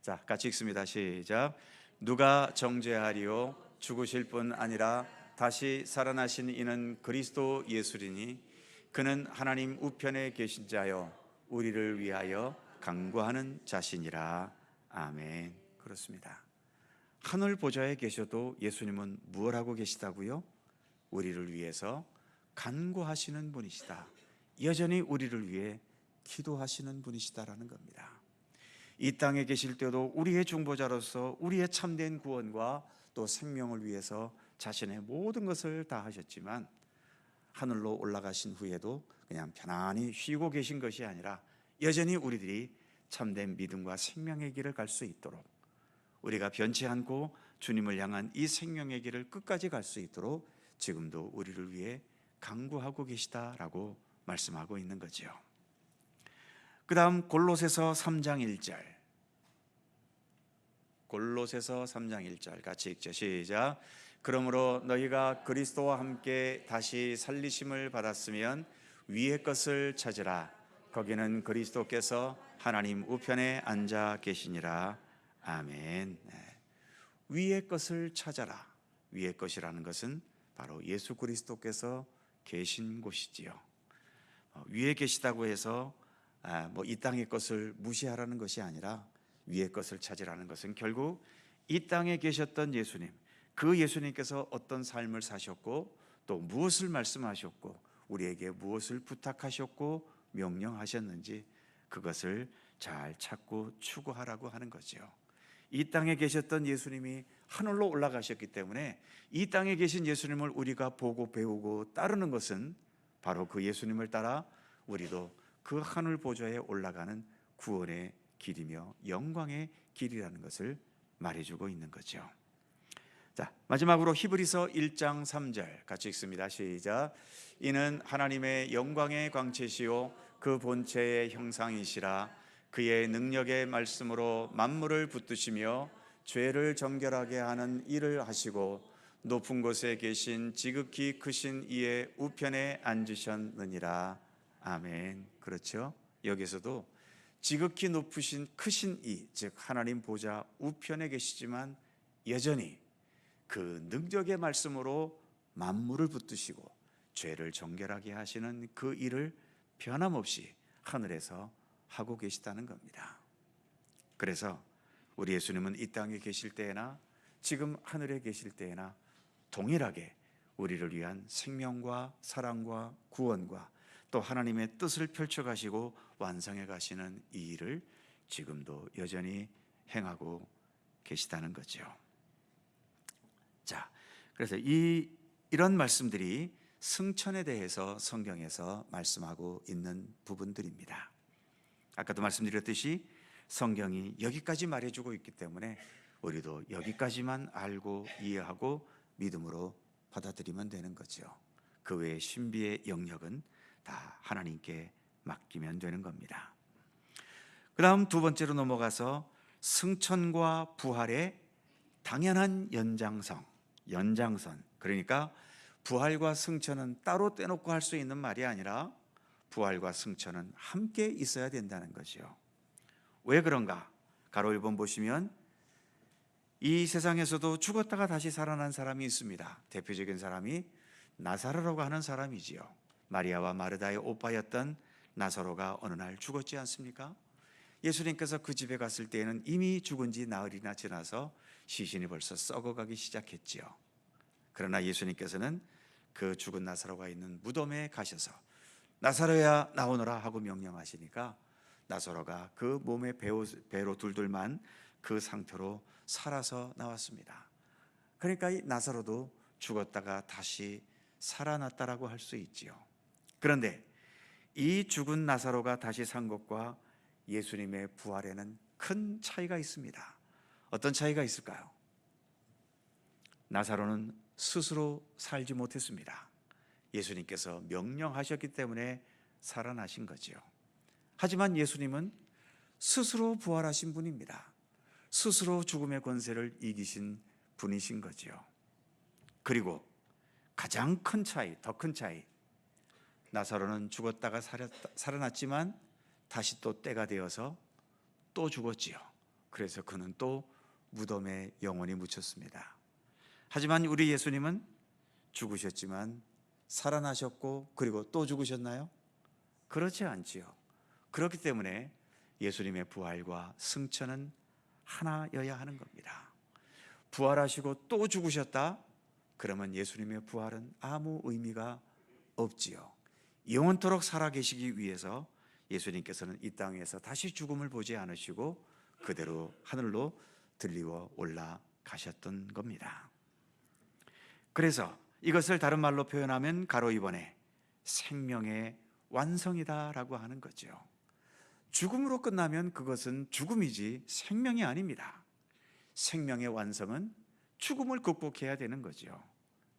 자, 같이 읽습니다. 시작. 누가 정죄하리요? 죽으실 뿐 아니라 다시 살아나신 이는 그리스도 예수리니 그는 하나님 우편에 계신 자요 우리를 위하여 간구하는 자신이라. 아멘. 그렇습니다. 하늘 보좌에 계셔도 예수님은 무엇 하고 계시다고요? 우리를 위해서 간구하시는 분이시다. 여전히 우리를 위해 기도하시는 분이시다라는 겁니다. 이 땅에 계실 때도 우리의 중보자로서 우리의 참된 구원과 또 생명을 위해서 자신의 모든 것을 다 하셨지만 하늘로 올라가신 후에도 그냥 편안히 쉬고 계신 것이 아니라 여전히 우리들이 참된 믿음과 생명의 길을 갈 수 있도록, 우리가 변치 않고 주님을 향한 이 생명의 길을 끝까지 갈 수 있도록 지금도 우리를 위해 간구하고 계시다라고 말씀하고 있는 거죠. 그 다음 골로새서 3장 1절, 골로새서 3장 1절 같이 읽죠. 시작. 그러므로 너희가 그리스도와 함께 다시 살리심을 받았으면 위의 것을 찾으라. 거기는 그리스도께서 하나님 우편에 앉아 계시니라. 아멘. 위의 것을 찾아라. 위의 것이라는 것은 바로 예수 그리스도께서 계신 곳이지요. 위에 계시다고 해서 이 땅의 것을 무시하라는 것이 아니라 위의 것을 찾으라는 것은 결국 이 땅에 계셨던 예수님, 그 예수님께서 어떤 삶을 사셨고 또 무엇을 말씀하셨고 우리에게 무엇을 부탁하셨고 명령하셨는지 그것을 잘 찾고 추구하라고 하는 거죠. 이 땅에 계셨던 예수님이 하늘로 올라가셨기 때문에 이 땅에 계신 예수님을 우리가 보고 배우고 따르는 것은 바로 그 예수님을 따라 우리도 그 하늘 보좌에 올라가는 구원의 길이며 영광의 길이라는 것을 말해주고 있는 거죠. 자, 마지막으로 히브리서 1장 3절 같이 읽습니다. 시작. 이는 하나님의 영광의 광채시요 그 본체의 형상이시라. 그의 능력의 말씀으로 만물을 붙드시며 죄를 정결하게 하는 일을 하시고 높은 곳에 계신 지극히 크신 이의 우편에 앉으셨느니라. 아멘. 그렇죠? 여기서도 지극히 높으신 크신 이, 즉 하나님 보좌 우편에 계시지만 여전히 그 능력의 말씀으로 만물을 붙드시고 죄를 정결하게 하시는 그 일을 변함없이 하늘에서 하고 계시다는 겁니다. 그래서 우리 예수님은 이 땅에 계실 때에나 지금 하늘에 계실 때에나 동일하게 우리를 위한 생명과 사랑과 구원과 또 하나님의 뜻을 펼쳐가시고 완성해 가시는 이 일을 지금도 여전히 행하고 계시다는 거죠. 자, 그래서 이런 말씀들이 승천에 대해서 성경에서 말씀하고 있는 부분들입니다. 아까도 말씀드렸듯이 성경이 여기까지 말해주고 있기 때문에 우리도 여기까지만 알고 이해하고 믿음으로 받아들이면 되는 거죠. 그 외의 신비의 영역은 다 하나님께 맡기면 되는 겁니다. 그 다음 두 번째로 넘어가서 승천과 부활의 당연한 연장선. 그러니까 부활과 승천은 따로 떼놓고 할 수 있는 말이 아니라 부활과 승천은 함께 있어야 된다는 거죠. 왜 그런가? 가로 1번 보시면 이 세상에서도 죽었다가 다시 살아난 사람이 있습니다. 대표적인 사람이 나사로라고 하는 사람이지요. 마리아와 마르다의 오빠였던 나사로가 어느 날 죽었지 않습니까? 예수님께서 그 집에 갔을 때에는 이미 죽은 지 나흘이나 지나서 시신이 벌써 썩어가기 시작했지요. 그러나 예수님께서는 그 죽은 나사로가 있는 무덤에 가셔서 나사로야 나오너라 하고 명령하시니까 나사로가 그 몸에 배로 둘둘만 그 상태로 살아서 나왔습니다. 그러니까 이 나사로도 죽었다가 다시 살아났다라고 할 수 있지요. 그런데 이 죽은 나사로가 다시 산 것과 예수님의 부활에는 큰 차이가 있습니다. 어떤 차이가 있을까요? 나사로는 스스로 살지 못했습니다. 예수님께서 명령하셨기 때문에 살아나신 거지요. 하지만 예수님은 스스로 부활하신 분입니다. 스스로 죽음의 권세를 이기신 분이신 거지요. 그리고 가장 큰 차이, 더 큰 차이, 나사로는 죽었다가 살아났지만 다시 또 때가 되어서 또 죽었지요. 그래서 그는 또 무덤에 영원히 묻혔습니다. 하지만 우리 예수님은 죽으셨지만 살아나셨고 그리고 또 죽으셨나요? 그렇지 않지요. 그렇기 때문에 예수님의 부활과 승천은 하나여야 하는 겁니다. 부활하시고 또 죽으셨다? 그러면 예수님의 부활은 아무 의미가 없지요. 영원토록 살아계시기 위해서 예수님께서는 이 땅에서 다시 죽음을 보지 않으시고 그대로 하늘로 들리워 올라가셨던 겁니다. 그래서 이것을 다른 말로 표현하면 가로 2번에 생명의 완성이다라고 하는 거죠. 죽음으로 끝나면 그것은 죽음이지 생명이 아닙니다. 생명의 완성은 죽음을 극복해야 되는 거죠.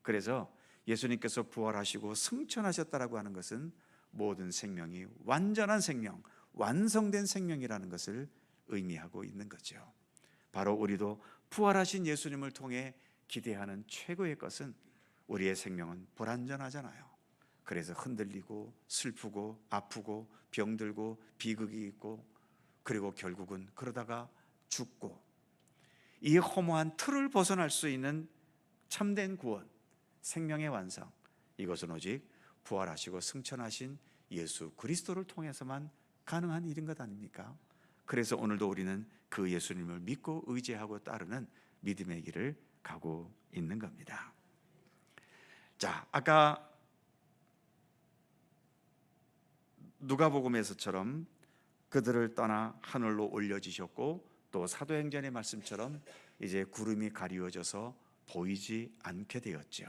그래서 예수님께서 부활하시고 승천하셨다라고 하는 것은 모든 생명이 완전한 생명, 완성된 생명이라는 것을 의미하고 있는 거죠. 바로 우리도 부활하신 예수님을 통해 기대하는 최고의 것은 우리의 생명은 불완전하잖아요. 그래서 흔들리고 슬프고 아프고 병들고 비극이 있고 그리고 결국은 그러다가 죽고, 이 허무한 틀을 벗어날 수 있는 참된 구원, 생명의 완성, 이것은 오직 부활하시고 승천하신 예수 그리스도를 통해서만 가능한 일인 것 아닙니까? 그래서 오늘도 우리는 그 예수님을 믿고 의지하고 따르는 믿음의 길을 가고 있는 겁니다. 자, 아까 누가복음에서처럼 그들을 떠나 하늘로 올려지셨고 또 사도행전의 말씀처럼 이제 구름이 가리워져서 보이지 않게 되었죠.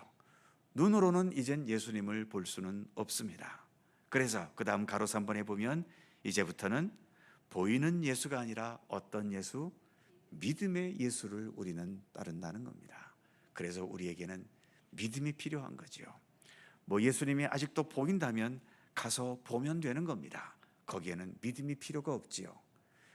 눈으로는 이젠 예수님을 볼 수는 없습니다. 그래서 그 다음 가로 3번에 보면 이제부터는 보이는 예수가 아니라 어떤 예수? 믿음의 예수를 우리는 따른다는 겁니다. 그래서 우리에게는 믿음이 필요한 거죠. 뭐 예수님이 아직도 보인다면 가서 보면 되는 겁니다. 거기에는 믿음이 필요가 없지요.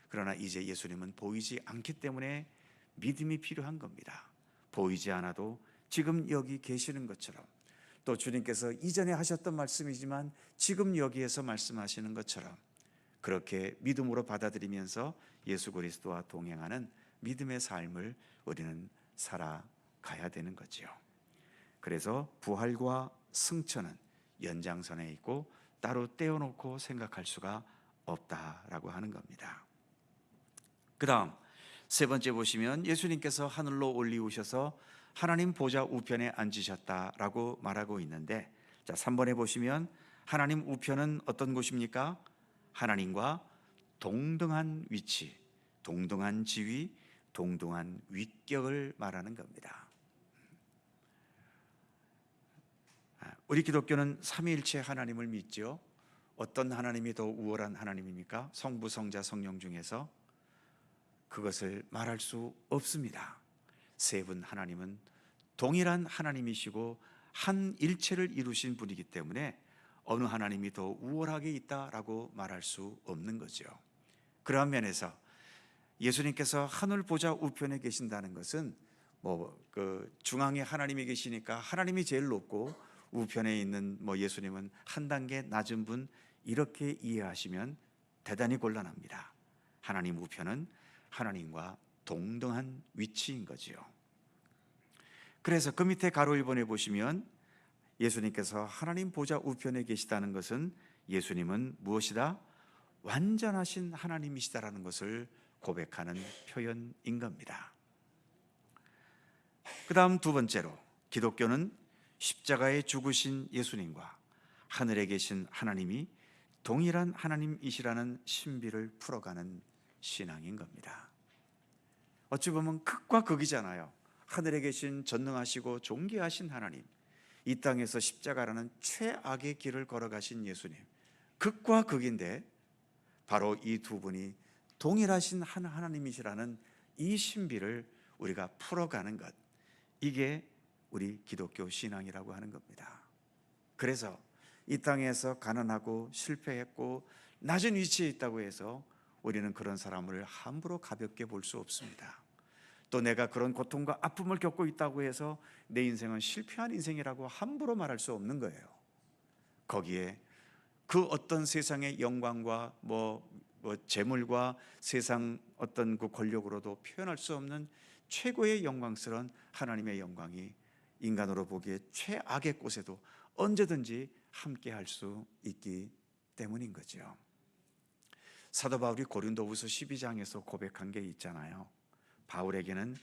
그러나 이제 예수님은 보이지 않기 때문에 믿음이 필요한 겁니다. 보이지 않아도 지금 여기 계시는 것처럼, 또 주님께서 이전에 하셨던 말씀이지만 지금 여기에서 말씀하시는 것처럼 그렇게 믿음으로 받아들이면서 예수 그리스도와 동행하는 믿음의 삶을 우리는 살아가야 되는 거지요. 그래서 부활과 승천은 연장선에 있고 따로 떼어놓고 생각할 수가 없다라고 하는 겁니다. 그 다음 세 번째 보시면 예수님께서 하늘로 올리우셔서 하나님 보좌 우편에 앉으셨다라고 말하고 있는데, 자 3번에 보시면 하나님 우편은 어떤 곳입니까? 하나님과 동등한 위치, 동등한 지위, 동등한 위격을 말하는 겁니다. 우리 기독교는 삼위일체 하나님을 믿죠. 어떤 하나님이 더 우월한 하나님입니까? 성부, 성자, 성령 중에서 그것을 말할 수 없습니다. 세 분 하나님은 동일한 하나님이시고 한 일체를 이루신 분이기 때문에 어느 하나님이 더 우월하게 있다라고 말할 수 없는 거죠. 그러한 면에서 예수님께서 하늘 보좌 우편에 계신다는 것은 그 중앙에 하나님이 계시니까 하나님이 제일 높고 우편에 있는 예수님은 한 단계 낮은 분, 이렇게 이해하시면 대단히 곤란합니다. 하나님 우편은 하나님과 동등한 위치인 거지요. 그래서 그 밑에 가로 1번에 보시면 예수님께서 하나님 보좌 우편에 계시다는 것은 예수님은 무엇이다? 완전하신 하나님이시다라는 것을 고백하는 표현인 겁니다. 그 다음 두 번째로, 기독교는 십자가에 죽으신 예수님과 하늘에 계신 하나님이 동일한 하나님이시라는 신비를 풀어가는 신앙인 겁니다. 어찌 보면 극과 극이잖아요. 하늘에 계신 전능하시고 존귀하신 하나님, 이 땅에서 십자가라는 최악의 길을 걸어가신 예수님, 극과 극인데 바로 이 두 분이 동일하신 한 하나님이시라는 이 신비를 우리가 풀어가는 것, 이게 우리 기독교 신앙이라고 하는 겁니다. 그래서 이 땅에서 가난하고 실패했고 낮은 위치에 있다고 해서 우리는 그런 사람을 함부로 가볍게 볼 수 없습니다. 또 내가 그런 고통과 아픔을 겪고 있다고 해서 내 인생은 실패한 인생이라고 함부로 말할 수 없는 거예요. 거기에 그 어떤 세상의 영광과 재물과 세상 어떤 그 권력으로도 표현할 수 없는 최고의 영광스러운 하나님의 영광이 인간으로 보기에 최악의 곳에도 언제든지 함께 할 수 있기 때문인 거죠. 사도 바울이 고린도후서 12장에서 고백한 게 있잖아요. 바울에게는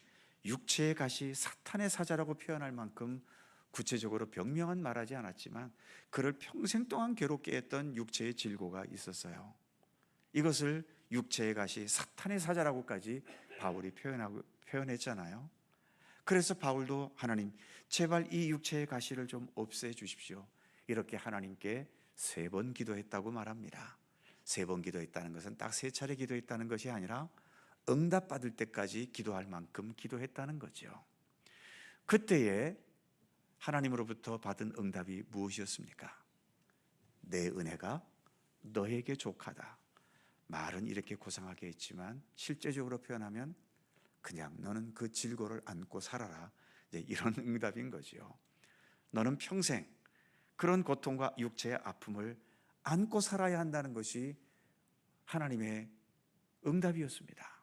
육체의 가시 사탄의 사자라고 표현할 만큼 구체적으로 병명은 말하지 않았지만 그를 평생 동안 괴롭게 했던 육체의 질고가 있었어요. 이것을 육체의 가시 사탄의 사자라고까지 바울이 표현했잖아요. 그래서 바울도 하나님, 제발 이 육체의 가시를 좀 없애 주십시오, 이렇게 하나님께 3번 기도했다고 말합니다. 3번 기도했다는 것은 딱 3차례 기도했다는 것이 아니라 응답받을 때까지 기도할 만큼 기도했다는 거죠. 그때에 하나님으로부터 받은 응답이 무엇이었습니까? 내 은혜가 너에게 족하다. 말은 이렇게 고상하게 했지만 실제적으로 표현하면 그냥 너는 그 질고를 안고 살아라, 이런 응답인 거죠. 너는 평생 그런 고통과 육체의 아픔을 안고 살아야 한다는 것이 하나님의 응답이었습니다.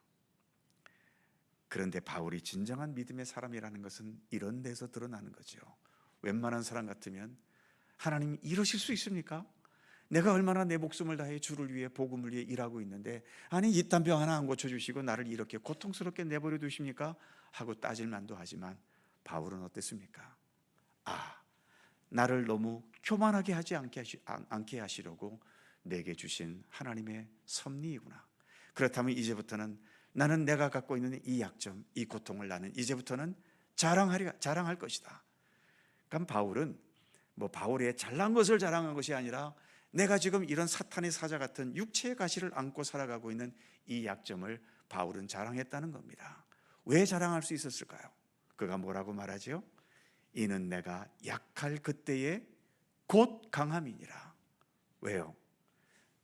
그런데 바울이 진정한 믿음의 사람이라는 것은 이런 데서 드러나는 거죠. 웬만한 사람 같으면 하나님 이러실 수 있습니까? 내가 얼마나 내 목숨을 다해 주를 위해 복음을 위해 일하고 있는데 아니 이딴 병 하나 안 고쳐주시고 나를 이렇게 고통스럽게 내버려 두십니까? 하고 따질 만도 하지만 바울은 어땠습니까? 나를 너무 교만하게 하지 않게 하시려고 내게 주신 하나님의 섭리이구나. 그렇다면 이제부터는 나는 내가 갖고 있는 이 약점, 이 고통을 나는 이제부터는 자랑할 것이다. 그럼 바울은 바울의 잘난 것을 자랑한 것이 아니라 내가 지금 이런 사탄의 사자 같은 육체의 가시를 안고 살아가고 있는 이 약점을 바울은 자랑했다는 겁니다. 왜 자랑할 수 있었을까요? 그가 뭐라고 말하죠? 이는 내가 약할 그때에 곧 강함이니라. 왜요?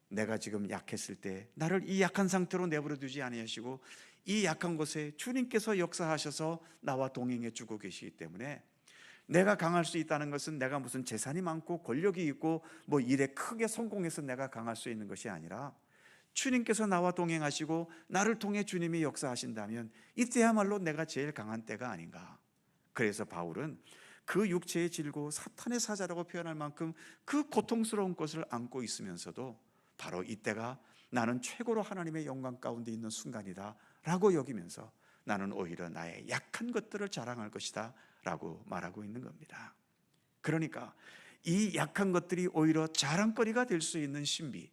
내가 지금 약했을 때 나를 이 약한 상태로 내버려 두지 아니하시고 이 약한 곳에 주님께서 역사하셔서 나와 동행해 주고 계시기 때문에 내가 강할 수 있다는 것은 내가 무슨 재산이 많고 권력이 있고 일에 크게 성공해서 내가 강할 수 있는 것이 아니라 주님께서 나와 동행하시고 나를 통해 주님이 역사하신다면 이때야말로 내가 제일 강한 때가 아닌가. 그래서 바울은 그 육체의 질고 사탄의 사자라고 표현할 만큼 그 고통스러운 것을 안고 있으면서도 바로 이때가 나는 최고로 하나님의 영광 가운데 있는 순간이다 라고 여기면서 나는 오히려 나의 약한 것들을 자랑할 것이다 라고 말하고 있는 겁니다. 그러니까 이 약한 것들이 오히려 자랑거리가 될 수 있는 신비,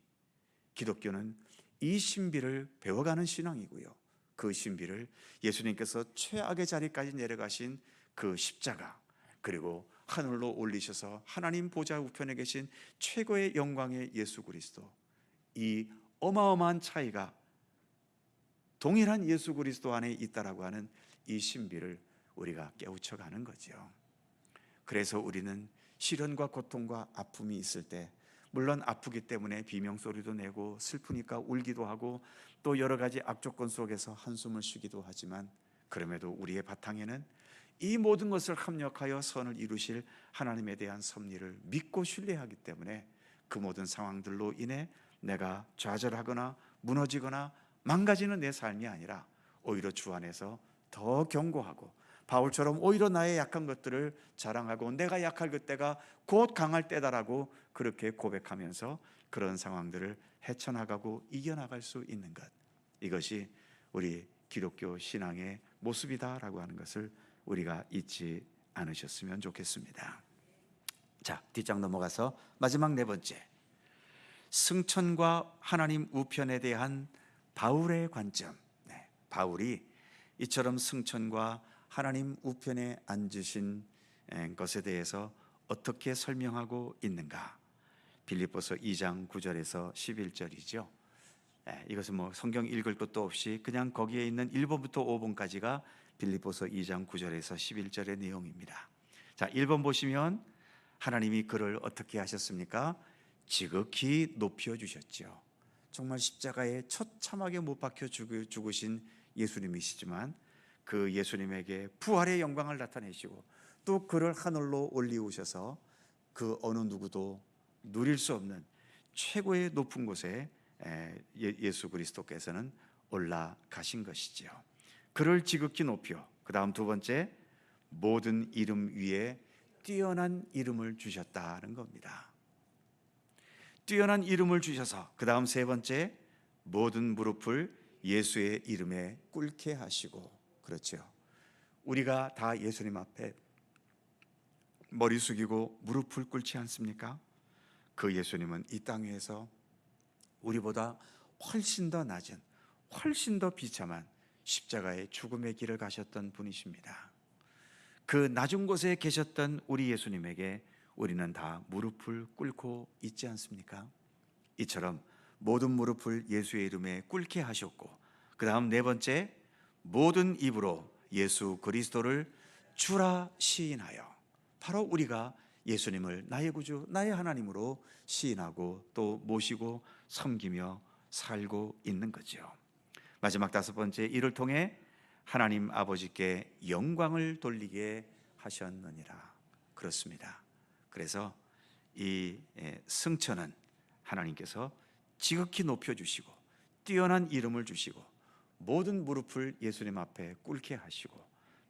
기독교는 이 신비를 배워가는 신앙이고요. 그 신비를 예수님께서 최악의 자리까지 내려가신 그 십자가, 그리고 하늘로 올리셔서 하나님 보좌 우편에 계신 최고의 영광의 예수 그리스도, 이 어마어마한 차이가 동일한 예수 그리스도 안에 있다라고 하는 이 신비를 우리가 깨우쳐가는 거죠. 그래서 우리는 시련과 고통과 아픔이 있을 때 물론 아프기 때문에 비명소리도 내고 슬프니까 울기도 하고 또 여러 가지 악조건 속에서 한숨을 쉬기도 하지만, 그럼에도 우리의 바탕에는 이 모든 것을 합력하여 선을 이루실 하나님에 대한 섭리를 믿고 신뢰하기 때문에 그 모든 상황들로 인해 내가 좌절하거나 무너지거나 망가지는 내 삶이 아니라 오히려 주 안에서 더 견고하고, 바울처럼 오히려 나의 약한 것들을 자랑하고 내가 약할 그때가 곧 강할 때다라고 그렇게 고백하면서 그런 상황들을 헤쳐나가고 이겨나갈 수 있는 것, 이것이 우리 기독교 신앙의 모습이다라고 하는 것을 우리가 잊지 않으셨으면 좋겠습니다. 자, 뒷장 넘어가서 마지막 네 번째, 승천과 하나님 우편에 대한 바울의 관점. 바울이 이처럼 승천과 하나님 우편에 앉으신 것에 대해서 어떻게 설명하고 있는가? 빌립보서 2장 9절에서 11절이죠. 이것은 뭐 성경 읽을 것도 없이 그냥 거기에 있는 1번부터 5번까지가 빌립보서 2장 9절에서 11절의 내용입니다. 자, 1번 보시면 하나님이 그를 어떻게 하셨습니까? 지극히 높여주셨죠. 정말 십자가에 처참하게 못 박혀 죽으신 예수님이시지만 그 예수님에게 부활의 영광을 나타내시고 또 그를 하늘로 올리우셔서 그 어느 누구도 누릴 수 없는 최고의 높은 곳에 예수 그리스도께서는 올라가신 것이죠. 그를 지극히 높여, 그 다음 두 번째, 모든 이름 위에 뛰어난 이름을 주셨다는 겁니다. 뛰어난 이름을 주셔서 그 다음 세 번째, 모든 무릎을 예수의 이름에 꿇게 하시고. 그렇죠. 우리가 다 예수님 앞에 머리 숙이고 무릎을 꿇지 않습니까? 그 예수님은 이 땅 위에서 우리보다 훨씬 더 낮은, 훨씬 더 비참한 십자가의 죽음의 길을 가셨던 분이십니다. 그 낮은 곳에 계셨던 우리 예수님에게 우리는 다 무릎을 꿇고 있지 않습니까? 이처럼 모든 무릎을 예수의 이름에 꿇게 하셨고, 그 다음 네 번째, 모든 입으로 예수 그리스도를 주라 시인하여, 바로 우리가 예수님을 나의 구주, 나의 하나님으로 시인하고 또 모시고 섬기며 살고 있는 거죠. 마지막 다섯 번째, 이를 통해 하나님 아버지께 영광을 돌리게 하셨느니라. 그렇습니다. 그래서 이 승천은 하나님께서 지극히 높여주시고 뛰어난 이름을 주시고 모든 무릎을 예수님 앞에 꿇게 하시고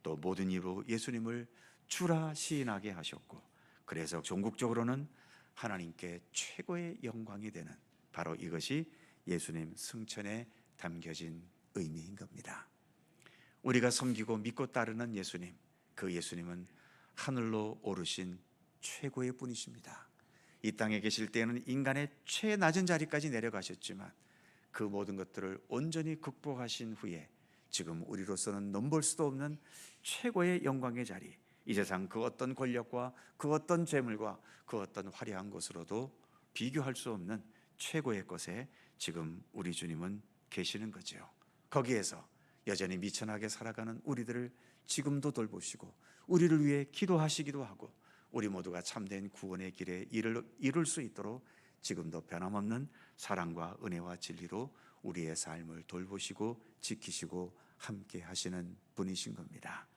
또 모든 입으로 예수님을 주라 시인하게 하셨고, 그래서 종국적으로는 하나님께 최고의 영광이 되는, 바로 이것이 예수님 승천에 담겨진 의미인 겁니다. 우리가 섬기고 믿고 따르는 예수님, 그 예수님은 하늘로 오르신 최고의 분이십니다. 이 땅에 계실 때에는 인간의 최낮은 자리까지 내려가셨지만 그 모든 것들을 온전히 극복하신 후에 지금 우리로서는 넘볼 수도 없는 최고의 영광의 자리, 이 세상 그 어떤 권력과 그 어떤 재물과 그 어떤 화려한 것으로도 비교할 수 없는 최고의 것에 지금 우리 주님은 계시는 거죠. 거기에서 여전히 미천하게 살아가는 우리들을 지금도 돌보시고 우리를 위해 기도하시기도 하고 우리 모두가 참된 구원의 길에 이룰 수 있도록 지금도 변함없는 사랑과 은혜와 진리로 우리의 삶을 돌보시고 지키시고 함께 하시는 분이신 겁니다.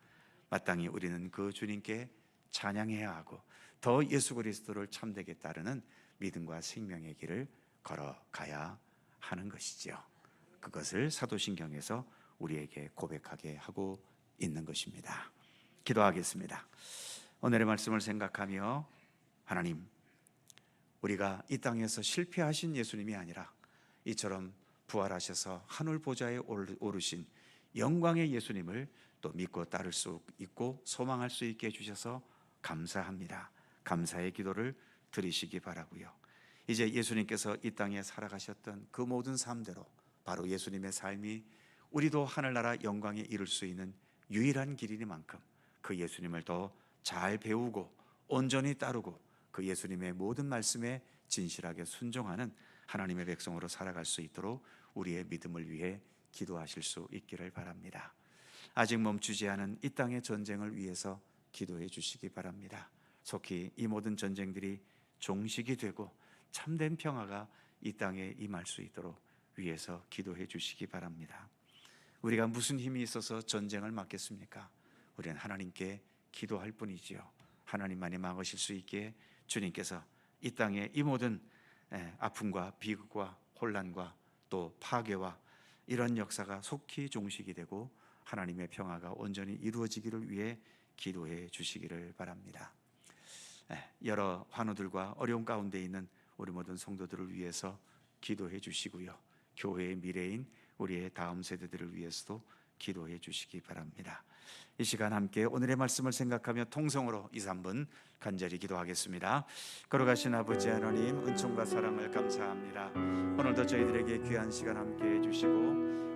마땅히 우리는 그 주님께 찬양해야 하고 더 예수 그리스도를 참되게 따르는 믿음과 생명의 길을 걸어가야 하는 것이죠. 그것을 사도신경에서 우리에게 고백하게 하고 있는 것입니다. 기도하겠습니다. 오늘의 말씀을 생각하며, 하나님, 우리가 이 땅에서 실패하신 예수님이 아니라 이처럼 부활하셔서 하늘 보좌에 오르신 영광의 예수님을 또 믿고 따를 수 있고 소망할 수 있게 해주셔서 감사합니다. 감사의 기도를 드리시기 바라고요. 이제 예수님께서 이 땅에 살아가셨던 그 모든 삶대로 바로 예수님의 삶이 우리도 하늘나라 영광에 이룰 수 있는 유일한 길이니만큼 그 예수님을 더 잘 배우고 온전히 따르고 그 예수님의 모든 말씀에 진실하게 순종하는 하나님의 백성으로 살아갈 수 있도록 우리의 믿음을 위해 기도하실 수 있기를 바랍니다. 아직 멈추지 않은 이 땅의 전쟁을 위해서 기도해 주시기 바랍니다. 속히 이 모든 전쟁들이 종식이 되고 참된 평화가 이 땅에 임할 수 있도록 위해서 기도해 주시기 바랍니다. 우리가 무슨 힘이 있어서 전쟁을 막겠습니까? 우리는 하나님께 기도할 뿐이지요. 하나님만이 막으실 수 있게 주님께서 이 땅에 이 모든 아픔과 비극과 혼란과 또 파괴와 이런 역사가 속히 종식이 되고 하나님의 평화가 온전히 이루어지기를 위해 기도해 주시기를 바랍니다. 여러 환우들과 어려움 가운데 있는 우리 모든 성도들을 위해서 기도해 주시고요. 교회의 미래인 우리의 다음 세대들을 위해서도 기도해 주시기 바랍니다. 이 시간 함께 오늘의 말씀을 생각하며 통성으로 2, 3분 간절히 기도하겠습니다. 걸어가신 아버지 하나님, 은총과 사랑을 감사합니다. 오늘도 저희들에게 귀한 시간 함께 해주시고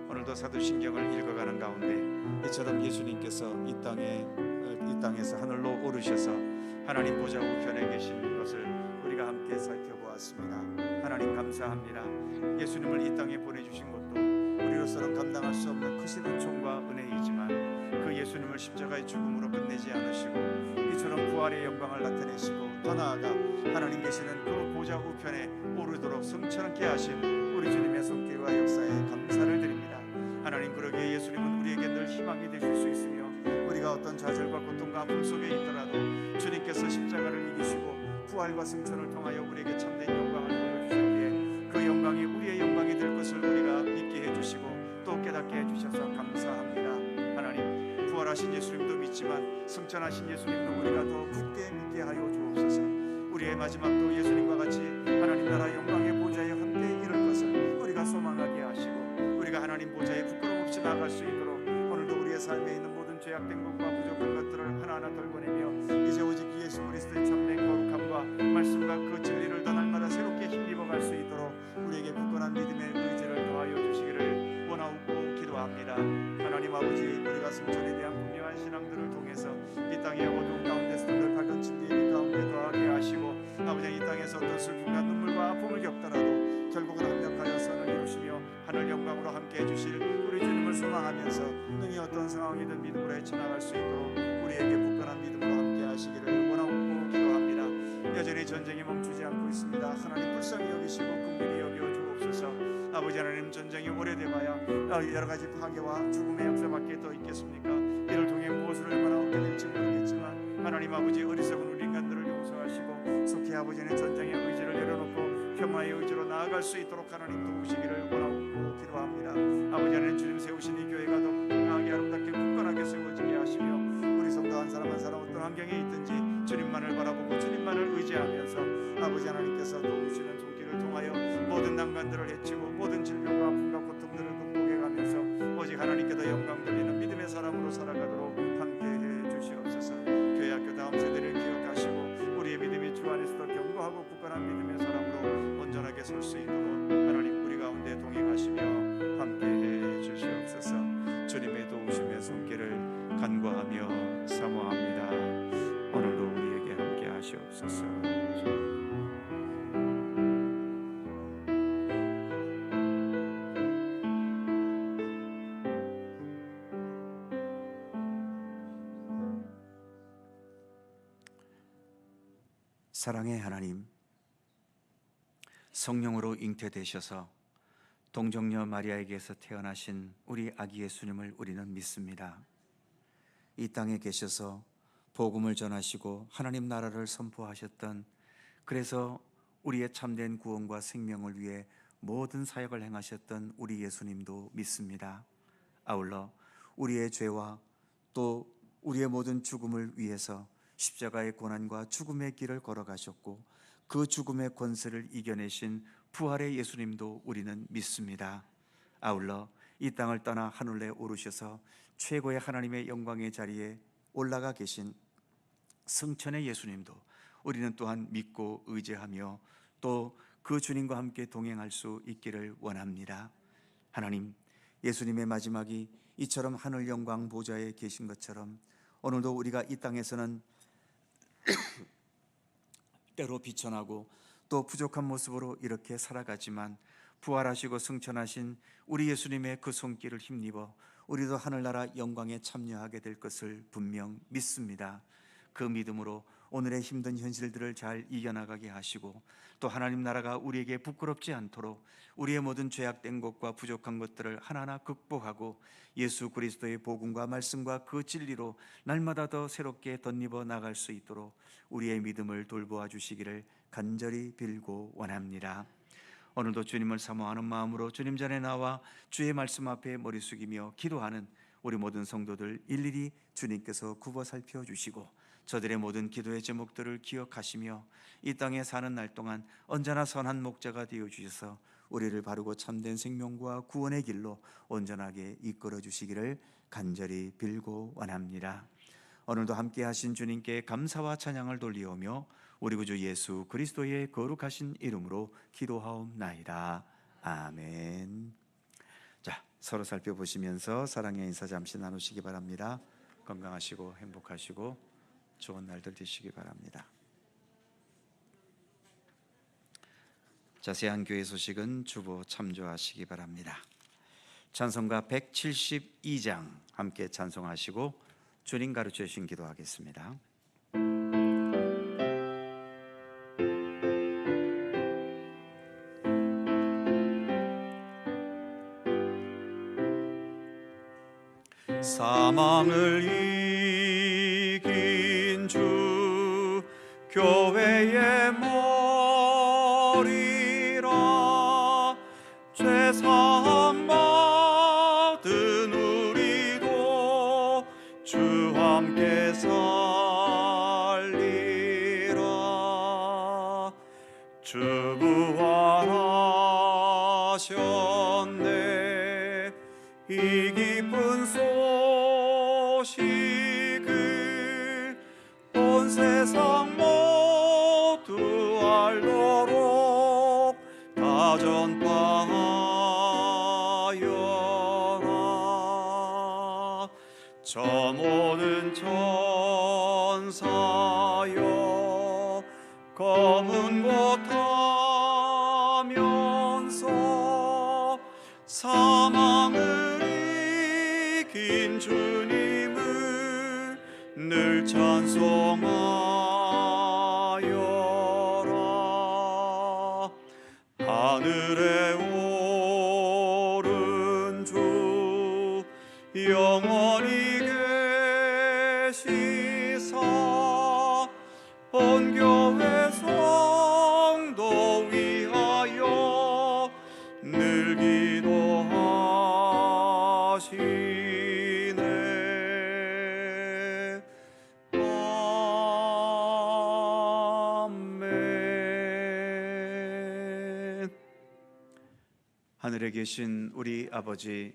오늘도 사도신경을 읽어가는 가운데 이처럼 예수님께서 이 땅에서 하늘로 오르셔서 하나님 보좌 우편에 계신 것을 우리가 함께 살펴보았습니다. 하나님 감사합니다. 예수님을 이 땅에 보내주신 것도 우리로서는 감당할 수 없는 크신 은총과 은혜이지만 그 예수님을 십자가의 죽음으로 끝내지 않으시고 이처럼 부활의 영광을 나타내시고 더 나아가 하나님 계시는 그 보좌 우편에 오르도록 성천케 하신 우리 주님의 손길과 역사에 감사를 드립니다. 하나님, 그러기에 예수님은 우리에게 늘 희망이 되실 수 있으며 우리가 어떤 좌절과 고통과 아픔 속에 있더라도 주님께서 십자가를 이기시고 부활과 승천을 통하여 우리에게 참된 영광을 보여주셨기에 그 영광이 우리의 영광이 될 것을 우리가 믿게 해주시고 또 깨닫게 해주셔서 감사합니다. 하나님, 부활하신 예수님도 믿지만 승천하신 예수님도 우리가 더 굳게 믿게 하여 주옵소서. 우리의 마지막도 예수님과 같이 하나님 나라 영광의 보좌에 함께 이를 것을 우리가 소망하게 하시고 우리가 하나님 보좌에 부끄럼 없이 나아갈 수 있도록 오늘도 우리의 삶에 있는 모든 죄악된 것과 부족한 것들을 하나하나 덜고내며 이제 오직 예수 그리스도의 참된 거룩함과 말씀과 그 진리를 더 날마다 새롭게 힘입어갈 수 있도록 우리에게 굳건한 믿음의 의지를 더하여 주시기를 원하옵고 기도합니다. 하나님 아버지, 우리가 승천에 대한 분명한 신앙들을 통해서 이 땅의 어두운 가운데서 늘 밝은 진리의 가운데 더하게 하시고 아버지, 이 땅에서 어떤 슬픔과 눈물과 아픔을 겪더라도 결국은 합력하여 선을 이루시며 하늘 영광으로 함께 해주실 우리 주님을 소망하면서 능히 어떤 상황이든 믿음으로 헤쳐나갈 수 있도록 우리에게 굳건한 믿음으로 함께 하시기를 원하고 기도합니다. 여전히 전쟁이 멈추지 않고 있습니다. 하나님 불쌍히 여기시고 긍휼히 여겨 주옵소서. 아버지 하나님, 전쟁이 오래돼봐야 여러 가지 파괴와 죽음의 역사밖에 더 있겠습니까? 이를 통해 무엇을 얼마나 얻게 될지 모르겠지만 하나님 아버지, 어리석은 우리 인간들을 용서하시고 속히 아버지는 전쟁의 의지를 내려놓고 평화의 의지로 나아갈 수 있도록 하나님 도우시기를 원하고 기도합니다. 아버지 하나님, 주님 세우신 이 교회가 더 강하게 아름답게 굳건하게 세워지게 하시며 우리 성도 한 사람 한 사람 어떤 환경에 있든지 주님만을 바라보고 주님만을 의지하면서 아버지 하나님께서 도우시는 손길을 통하여 모든 난관들을 헤치고 모든 질병과 아픔과 고통들을 극복해가면서 오직 하나님께 더 영광 돌리는 믿음의 사람으로 살아가도록 함께해 주시옵소서. 교회 학교 다음 세대를 기억하시고 우리의 믿음이 주 안에서도 견고하고 굳건한 믿음의 사람으로 온전하게 설 수 있도록 하나님 우리 가운데 동행하시며 함께해 주시옵소서. 주님의 도우심의 손길을 간구하며 사모합니다. 오늘도 우리에게 함께 하시옵소서. 사랑의 하나님, 성령으로 잉태되셔서 동정녀 마리아에게서 태어나신 우리 아기 예수님을 우리는 믿습니다. 이 땅에 계셔서 복음을 전하시고 하나님 나라를 선포하셨던, 그래서 우리의 참된 구원과 생명을 위해 모든 사역을 행하셨던 우리 예수님도 믿습니다. 아울러 우리의 죄와 또 우리의 모든 죽음을 위해서 십자가의 고난과 죽음의 길을 걸어가셨고 그 죽음의 권세를 이겨내신 부활의 예수님도 우리는 믿습니다. 아울러 이 땅을 떠나 하늘에 오르셔서 최고의 하나님의 영광의 자리에 올라가 계신 승천의 예수님도 우리는 또한 믿고 의지하며 또 그 주님과 함께 동행할 수 있기를 원합니다. 하나님, 예수님의 마지막이 이처럼 하늘 영광 보좌에 계신 것처럼 오늘도 우리가 이 땅에서는 때로 비천하고 또 부족한 모습으로 이렇게 살아가지만 부활하시고 승천하신 우리 예수님의 그 손길을 힘입어 우리도 하늘나라 영광에 참여하게 될 것을 분명 믿습니다. 그 믿음으로 오늘의 힘든 현실들을 잘 이겨나가게 하시고, 또 하나님 나라가 우리에게 부끄럽지 않도록 우리의 모든 죄악된 것과 부족한 것들을 하나하나 극복하고 예수 그리스도의 복음과 말씀과 그 진리로 날마다 더 새롭게 덧입어 나갈 수 있도록 우리의 믿음을 돌보아 주시기를 간절히 빌고 원합니다. 오늘도 주님을 사모하는 마음으로 주님 전에 나와 주의 말씀 앞에 머리 숙이며 기도하는 우리 모든 성도들 일일이 주님께서 굽어 살펴주시고 저들의 모든 기도의 제목들을 기억하시며 이 땅에 사는 날 동안 언제나 선한 목자가 되어주셔서 우리를 바르고 참된 생명과 구원의 길로 온전하게 이끌어 주시기를 간절히 빌고 원합니다. 오늘도 함께 하신 주님께 감사와 찬양을 돌리오며 우리 구주 예수 그리스도의 거룩하신 이름으로 기도하옵나이다. 아멘. 자, 서로 살펴보시면서 사랑의 인사 잠시 나누시기 바랍니다. 건강하시고 행복하시고 좋은 날들 되시기 바랍니다. 자세한 교회 소식은 주보 참조하시기 바랍니다. 찬송가 172장 함께 찬송하시고 주님 가르쳐 주신 기도하겠습니다. 사망을 이긴 주 교회의 머리라 죄사함 받은 우리도 주 함께 살리라. 주 부활하셨네. 이 기쁜 소식을 온 세상 모두 알도록 다 전파하여라. 저 모든 천사여 검은 곳 하면서 사망을 이긴 주님을 늘 찬송하여라. 하늘에 오른 주 영원히 계시사 온 교회 성도 위하여 늘 기도하시네. 아멘. 하늘에 계신 우리 아버지의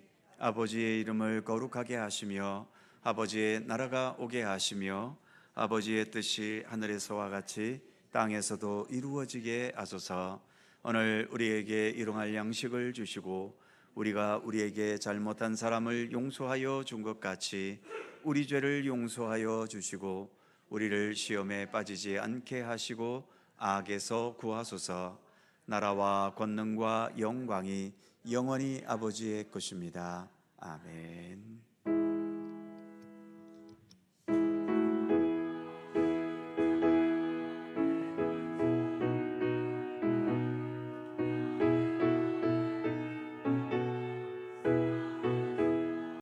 이름을 거룩하게 하시며 아버지의 나라가 오게 하시며 아버지의 뜻이 하늘에서와 같이 땅에서도 이루어지게 하소서. 오늘 우리에게 일용할 양식을 주시고 우리가 우리에게 잘못한 사람을 용서하여 준 것 같이 우리 죄를 용서하여 주시고 우리를 시험에 빠지지 않게 하시고 악에서 구하소서. 나라와 권능과 영광이 영원히 아버지의 것입니다. 아멘.